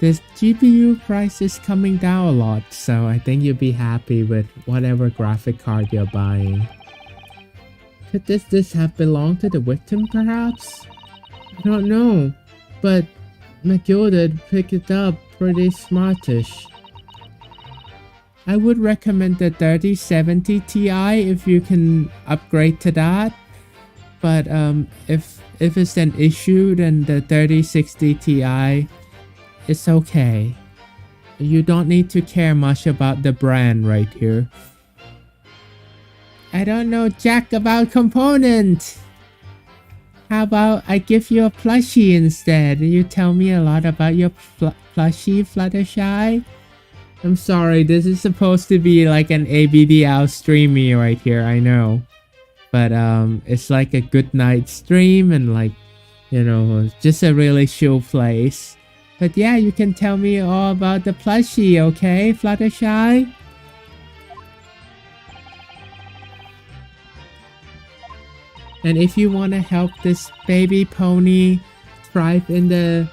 The GPU price is coming down a lot, so I think you'll be happy with whatever graphic card you're buying. Could this have belonged to the victim perhaps? I don't know, but McGilded picked it up pretty smartish. I would recommend the 3070 Ti if you can upgrade to that, but if it's an issue, then the 3060 Ti, it's okay. You don't need to care much about the brand right here. I don't know jack about components. How about I give you a plushie instead and you tell me a lot about your plushie, Fluttershy? I'm sorry, this is supposed to be like an ABDL streamy right here, I know. But it's like a Goodnight stream and, like, you know, just a really chill place. But yeah, you can tell me all about the plushie, okay, Fluttershy? And if you want to help this baby pony thrive in the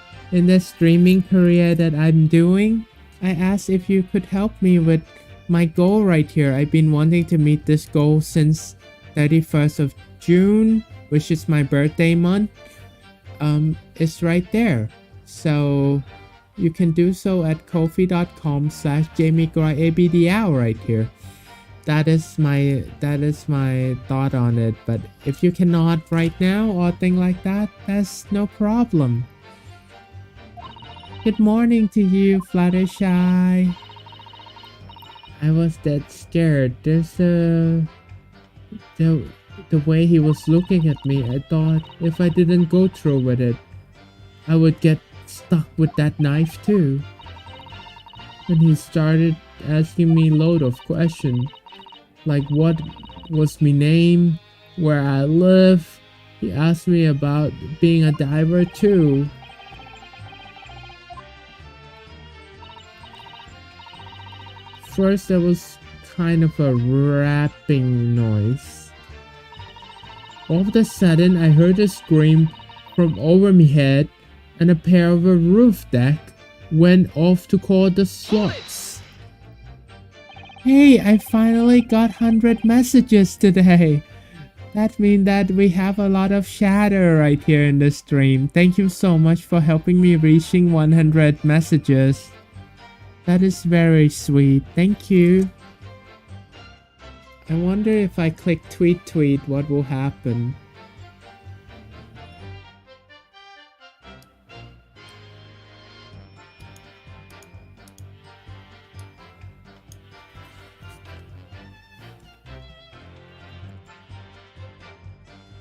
streaming career that I'm doing, I asked if you could help me with my goal right here. I've been wanting to meet this goal since 31st of June, which is my birthday month. It's right there. So you can do so at ko-fi.com/JamieGroyABDL right here. That is my thought on it. But if you cannot right now or thing like that, that's no problem. Good morning to you, Fluttershy. I was that scared. There's the way he was looking at me. I thought if I didn't go through with it, I would get stuck with that knife too. And he started asking me load of questions, like what was my name, where I live. He asked me about being a diver too. First there was kind of a rapping noise. All of a sudden I heard a scream from over my head, and a pair of a roof deck went off to call the SWATs. Hey, I finally got 100 messages today. That means that we have a lot of shadow right here in the stream. Thank you so much for helping me reaching 100 messages. That is very sweet. Thank you. I wonder if I click tweet what will happen.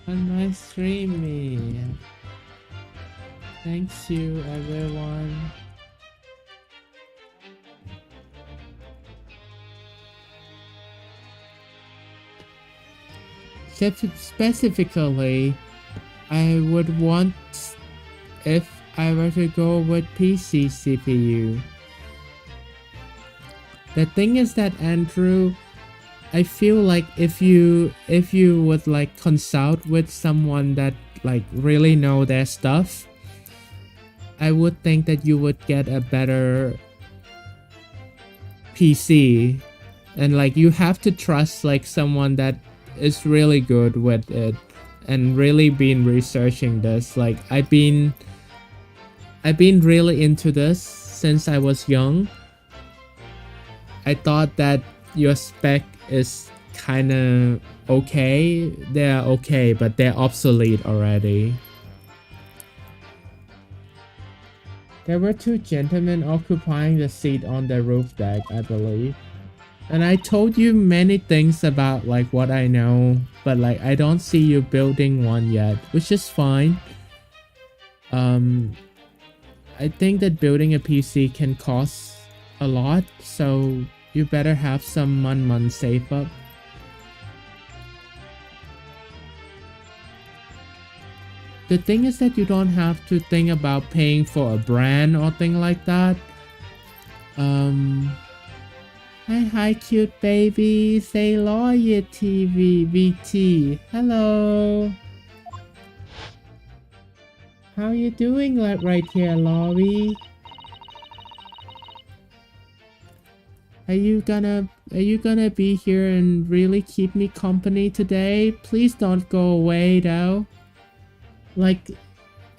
On my streaming. Thanks you everyone. Specifically, I would want if I were to go with PC CPU. The thing is that Andrew, I feel like if you would like consult with someone that like really know their stuff, I would think that you would get a better PC, and like you have to trust like someone that is really good with it and really been researching this. Like I've been really into this since I was young. I thought that your spec is kind of okay. They're okay, but they're obsolete already. There were two gentlemen occupying the seat on the roof deck, I believe. And I told you many things about like what I know, but like I don't see you building one yet, which is fine. I think that building a PC can cost a lot, so you better have some money saved up. The thing is that you don't have to think about paying for a brand or thing like that. Hi cute baby, say loyalty VT. Hello. How you doing right here, Laurie? Are you gonna be here and really keep me company today? Please don't go away though. Like,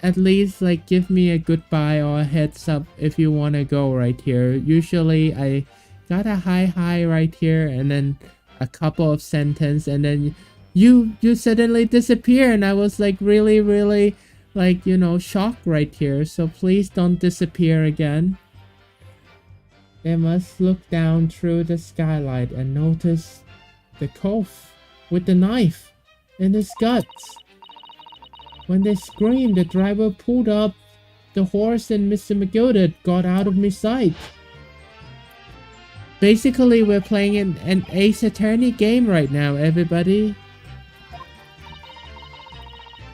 at least like give me a goodbye or a heads up if you wanna go right here. Usually I got a hi right here and then a couple of sentences, and then you suddenly disappear, and I was like really like, you know, shocked right here. So please don't disappear again. They must look down through the skylight and notice the cove with the knife in his guts. When they screamed, the driver pulled up the horse and Mr. McGilded got out of my sight. Basically, we're playing an Ace Attorney game right now, everybody.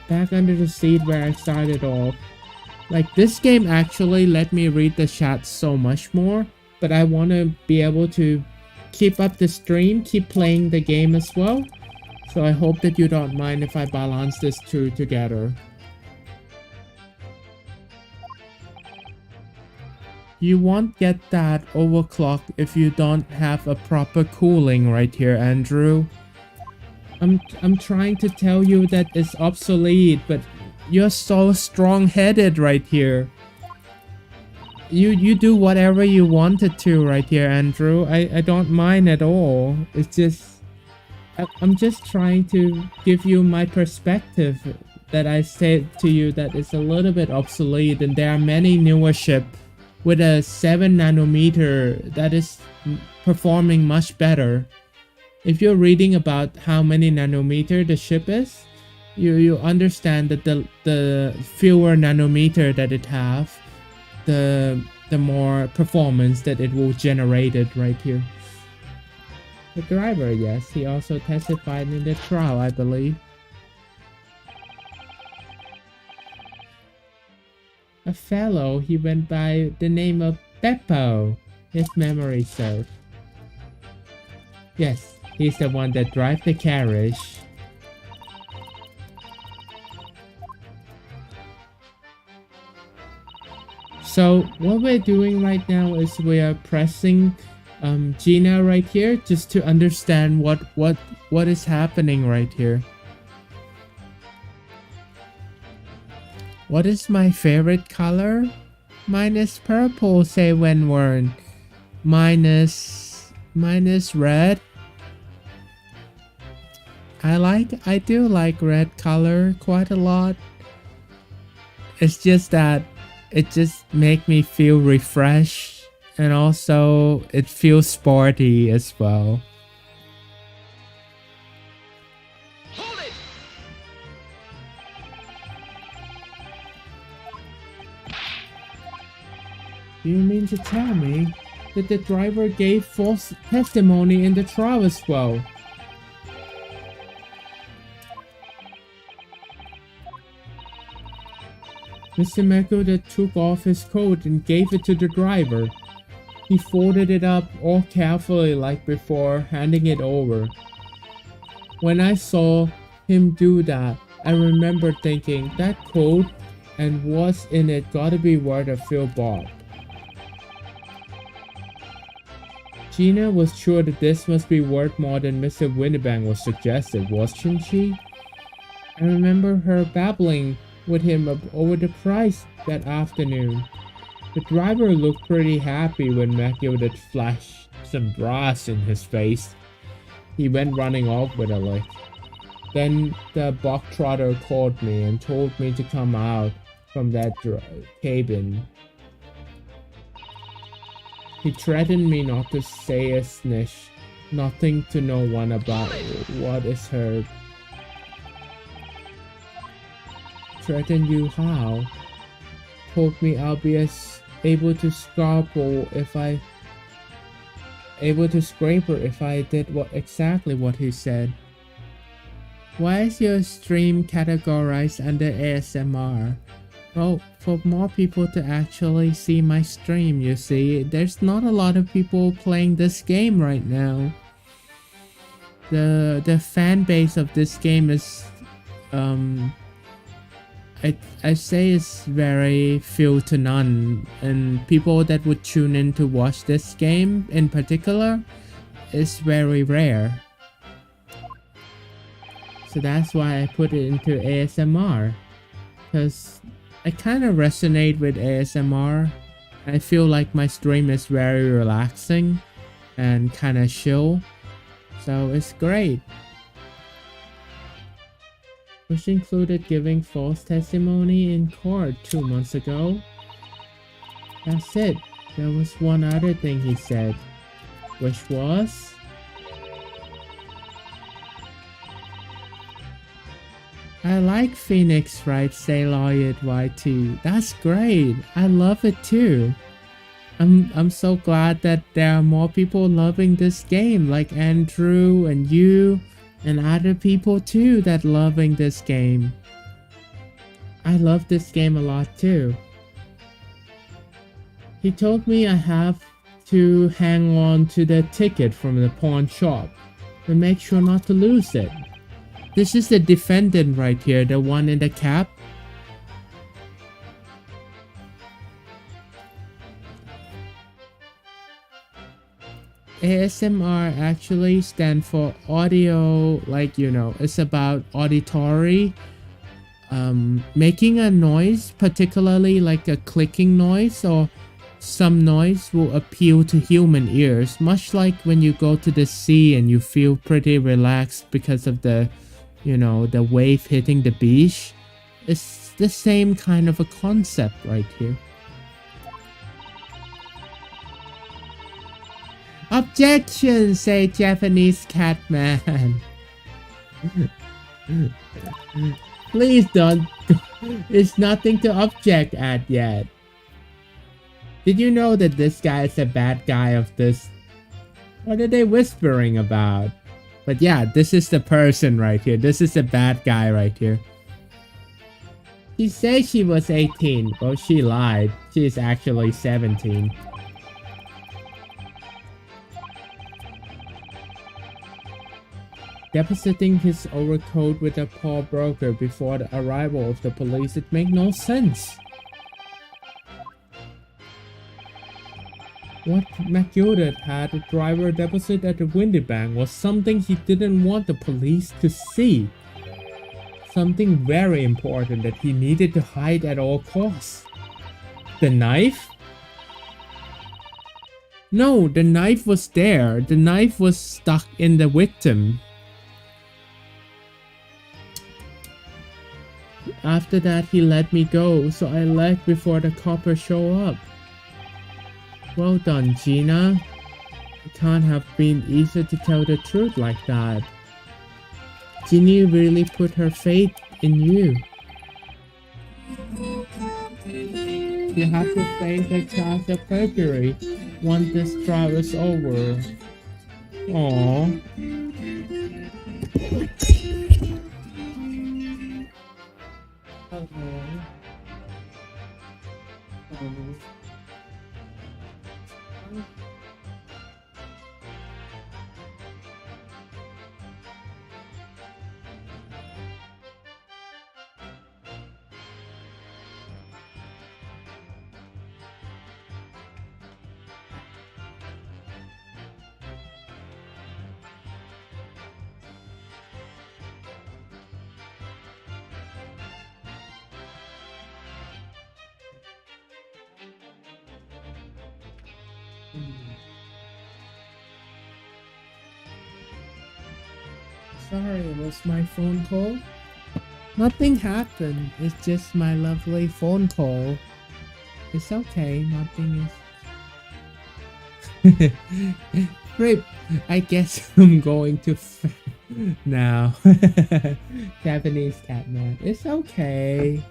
Back under the seat where I started off. Like, this game actually let me read the chat so much more, but I want to be able to keep up the stream, keep playing the game as well. So I hope that you don't mind if I balance this two together. You won't get that overclock if you don't have a proper cooling right here, Andrew. I'm trying to tell you that it's obsolete, but you're so strong-headed right here. You do whatever you wanted to right here, Andrew. I don't mind at all. It's just I'm just trying to give you my perspective that I said to you that it's a little bit obsolete, and there are many newer ships with a 7 nanometer that is performing much better. If you're reading about how many nanometer the chip is, you understand that the fewer nanometer that it have, the more performance that it will generate it right here. The driver, yes, he also testified in the trial, I believe. A fellow, he went by the name of Beppo, if memory serves. Yes, he's the one that drives the carriage. So what we're doing right now is we are pressing Gina right here just to understand what is happening right here. What is my favorite color? Mine is purple, say Wenward. Mine is red. I do like red color quite a lot. It's just that it just make me feel refreshed, and also it feels sporty as well. Hold it! Do you mean to tell me that the driver gave false testimony in the trial as well? Mr. Makuda took off his coat and gave it to the driver. He folded it up all carefully like before, handing it over. When I saw him do that, I remember thinking that coat and what's in it gotta be worth a few bob. Gina was sure that this must be worth more than Mr. Windibank was suggested, wasn't she? I remember her babbling with him over the price that afternoon. The driver looked pretty happy when Makuda flashed some brass in his face. He went running off with a lick. Then the bog trotter called me and told me to come out from that cabin. He threatened me not to say a snitch, nothing to no one about what is heard. Threaten you how? Told me I'll be able to scraper if I did exactly what he said. Why is your stream categorized under ASMR? Well, for more people to actually see my stream, you see. There's not a lot of people playing this game right now. The fan base of this game is I say it's very few to none, and people that would tune in to watch this game in particular is very rare. So that's why I put it into ASMR, because I kind of resonate with ASMR. I feel like my stream is very relaxing and kind of chill, so it's great. Which included giving false testimony in court 2 months ago. That's it. There was one other thing he said, which was... I like Phoenix Wright Say Lawyer YT. That's great. I love it too. I'm so glad that there are more people loving this game, like Andrew and you and other people too that loving this game. I love this game a lot too. He told me I have to hang on to the ticket from the pawn shop and make sure not to lose it. This is the defendant right here, the one in the cap. ASMR actually stand for audio, like, you know, it's about auditory. Making a noise, particularly like a clicking noise or some noise, will appeal to human ears, much like when you go to the sea and you feel pretty relaxed because of the, you know, the wave hitting the beach. It's the same kind of a concept right here. Objection, say Japanese Catman. Please don't. It's nothing to object at yet. Did you know that this guy is a bad guy of this? What are they whispering about? But yeah, this is the person right here. This is the bad guy right here. She says she was 18. Well, she lied. She's actually 17. Depositing his overcoat with a pawnbroker before the arrival of the police, it made no sense. What Makuda had the driver deposit at the Windibank was something he didn't want the police to see. Something very important that he needed to hide at all costs. The knife? No, the knife was there. The knife was stuck in the victim. After that, he let me go, so I left before the copper show up. Well done, Gina. It can't have been easy to tell the truth like that. Ginny really put her faith in you. You have to face the charge of perjury once this trial is over. Aww. Sorry, it was my phone call. Nothing happened. It's just my lovely phone call. It's okay. Nothing is. Rip. I guess I'm going to now. Japanese cat man. It's okay.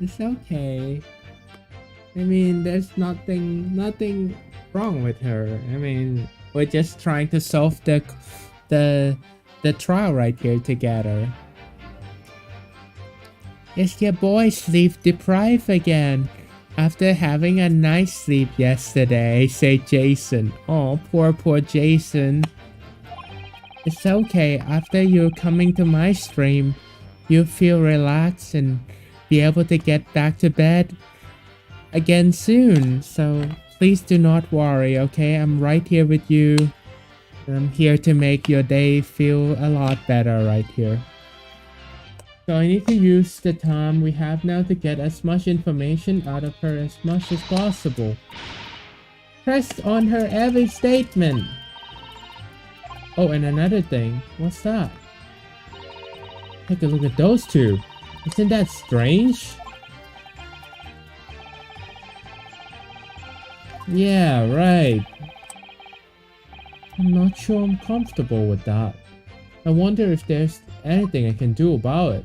It's okay. I mean, there's nothing wrong with her. I mean, we're just trying to solve the trial right here together. Is your boy sleep deprived again after having a nice sleep yesterday? Say Jason. Oh, poor Jason. It's okay. After you're coming to my stream, you'll feel relaxed and be able to get back to bed again soon. So please do not worry, okay? I'm right here with you. I'm here to make your day feel a lot better right here. So I need to use the time we have now to get as much information out of her as much as possible. Press on her every statement. Oh, and another thing. What's that? Take a look at those two. Isn't that strange? Yeah, right. I'm not sure I'm comfortable with that. I wonder if there's anything I can do about it.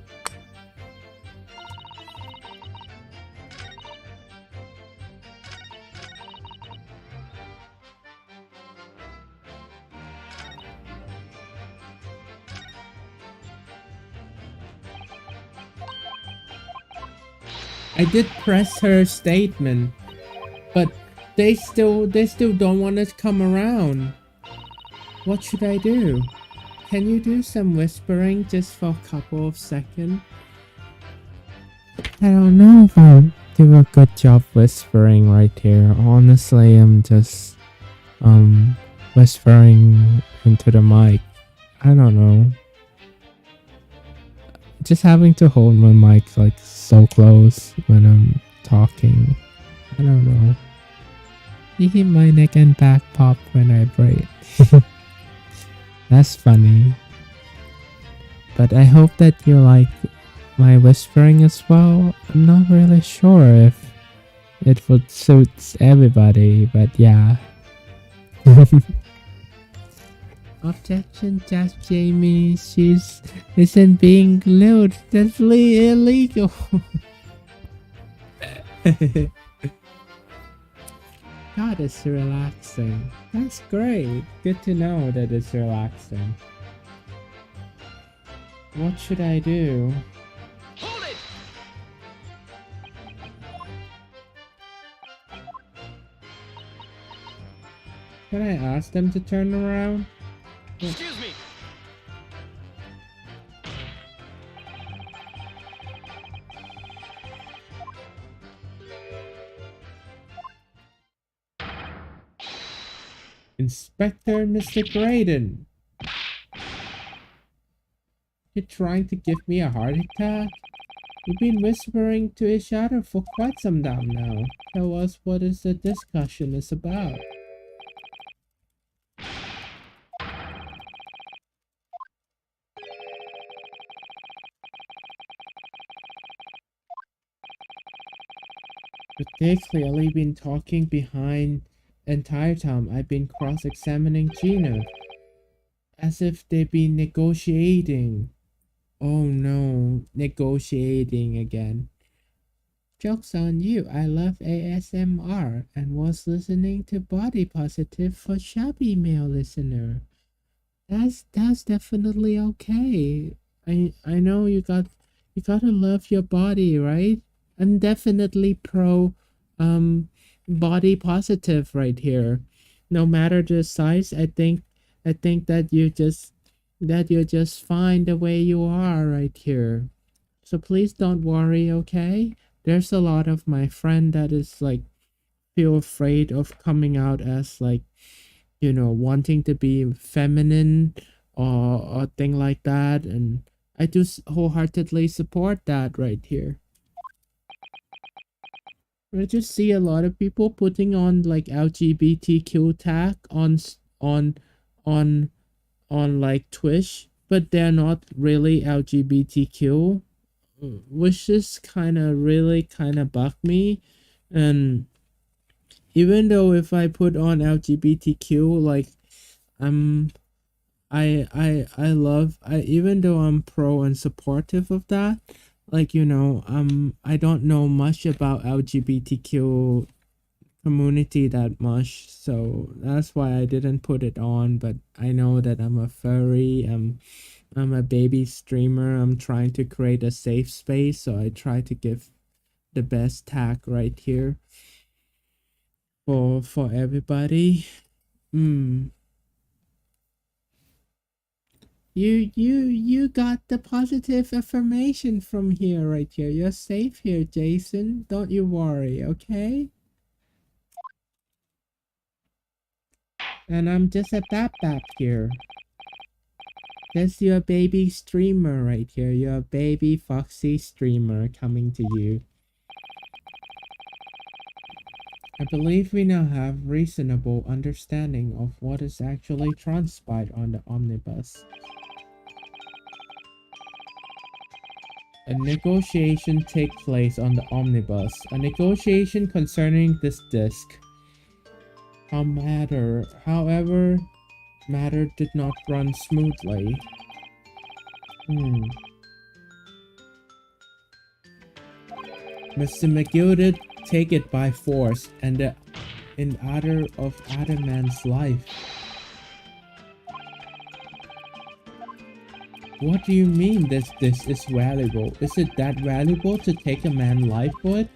I did press her statement, but they still don't want to come around. What should I do? Can you do some whispering just for a couple of seconds? I don't know if I do a good job whispering right here. Honestly, I'm just whispering into the mic. I don't know. Just having to hold my mic like so close when I'm talking. I don't know. You hit my neck and back pop when I breathe. That's funny. But I hope that you like my whispering as well. I'm not really sure if it would suit everybody, but yeah. Objection, just Jamie. She's isn't being lewd. That's illegal. God, it's relaxing. That's great. Good to know that it's relaxing. What should I do? Hold it! Can I ask them to turn around? Excuse me! Inspector Mr. Graydon. You're trying to give me a heart attack? We've been whispering to each other for quite some time now. Tell us what is the discussion is about. But they clearly been talking behind entire time. I've been cross-examining Gina. As if they've been negotiating. Oh no, negotiating again. Joke's on you, I love ASMR and was listening to Body Positive for shabby male listener. That's definitely okay. I know you gotta love your body, right? I'm definitely pro body positive right here. No matter the size, I think that you just fine the way you are right here. So please don't worry, okay? There's a lot of my friend that is like feel afraid of coming out as like, you know, wanting to be feminine or thing like that, and I do wholeheartedly support that right here. I just see a lot of people putting on like LGBTQ tag on on like Twitch, but they're not really LGBTQ, which is kind of really kind of bug me. And even though if I put on LGBTQ, like I'm I love, I even though I'm pro and supportive of that, like, you know, I don't know much about LGBTQ community that much, so that's why I didn't put it on. But I know that I'm a furry, I'm a baby streamer, I'm trying to create a safe space, so I try to give the best tag right here for everybody. You got the positive affirmation from here right here. You're safe here, Jason. Don't you worry, okay? And I'm just a tap here. That's your baby streamer right here. Your baby foxy streamer coming to you. I believe we now have reasonable understanding of what is actually transpired on the omnibus. A negotiation take place on the omnibus. A negotiation concerning this disc. However, matter did not run smoothly. Mr. McGill did take it by force and in order of other man's life. What do you mean this is valuable? Is it that valuable to take a man's life for it?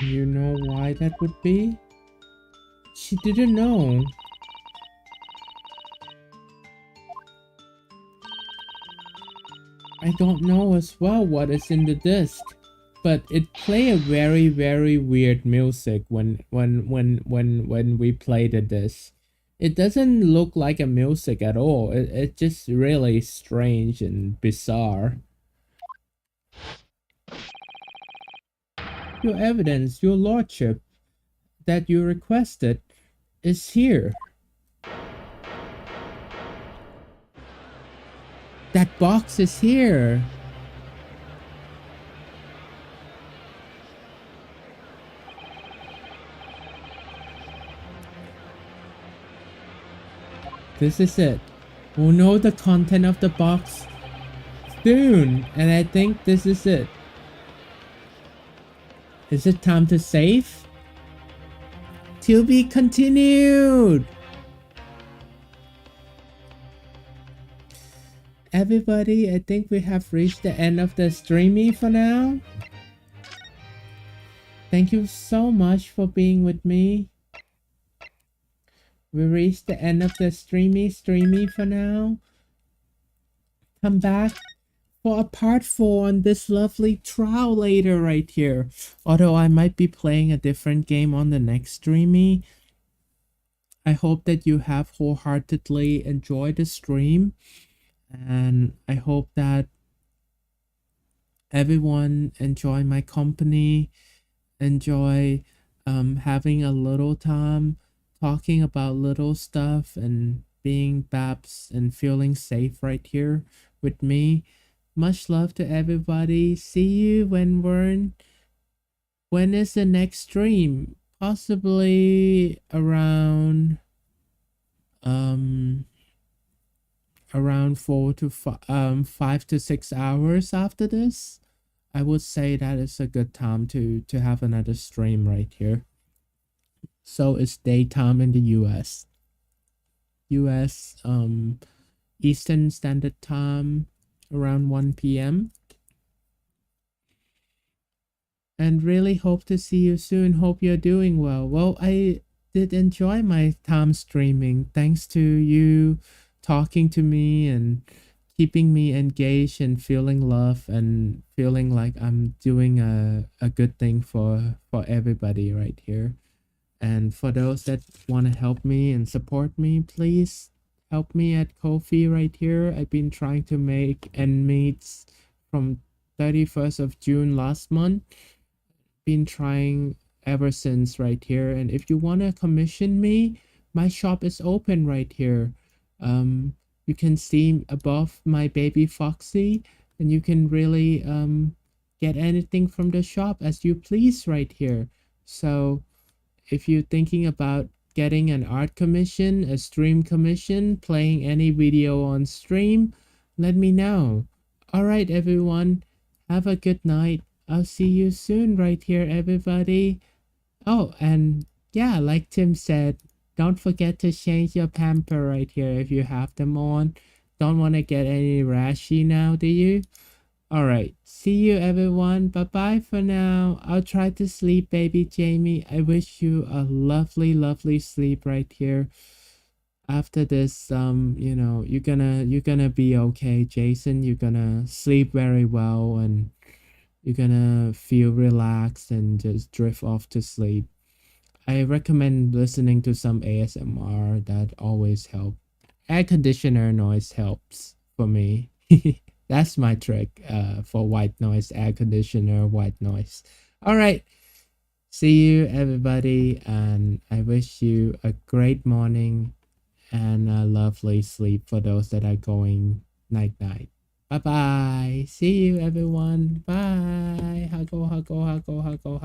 You know why that would be? She didn't know. I don't know as well what is in the disc, but it play a very weird music when we play the disc. It doesn't look like a music at all. It's just really strange and bizarre. Your evidence, your lordship, that you requested is here. That box is here. This is it. We'll know the content of the box soon, and I think this is it. Is it time to save? To be continued! Everybody, I think we have reached the end of the streamy for now. Thank you so much for being with me. We reached the end of the streamy for now. Come back for a part 4 on this lovely trial later right here. Although I might be playing a different game on the next streamy. I hope that you have wholeheartedly enjoyed the stream. And I hope that everyone enjoy my company, enjoy having a little time talking about little stuff and being Babs and feeling safe right here with me. Much love to everybody. See you when is the next stream? Possibly around around 5 to 6 hours after this. I would say that is a good time to have another stream right here. So it's daytime in the US. Eastern Standard Time around 1 p.m. And really hope to see you soon. Hope you're doing well. Well, I did enjoy my time streaming. Thanks to you talking to me and keeping me engaged and feeling love and feeling like I'm doing a good thing for everybody right here. And for those that want to help me and support me, please help me at Ko-fi right here. I've been trying to make end meets from 31st of June last month. Been trying ever since right here. And if you want to commission me, my shop is open right here. You can see above my baby Foxy, and you can really get anything from the shop as you please right here. So if you're thinking about getting an art commission, a stream commission, playing any video on stream, let me know. All right, everyone, have a good night. I'll see you soon right here, everybody. Oh, and yeah, like Tim said, don't forget to change your pamper right here if you have them on. Don't want to get any rashy now, do you? All right, see you everyone. Bye-bye for now. I'll try to sleep, baby Jamie. I wish you a lovely, lovely sleep right here. After this, you're gonna be okay, Jason. You're gonna sleep very well and you're gonna feel relaxed and just drift off to sleep. I recommend listening to some ASMR. That always help. Air conditioner noise helps for me. That's my trick for white noise, air conditioner, white noise. All right. See you, everybody. And I wish you a great morning and a lovely sleep for those that are going night-night. Bye-bye. See you, everyone. Bye. Huggo, huggo, huggo, huggo, huggo.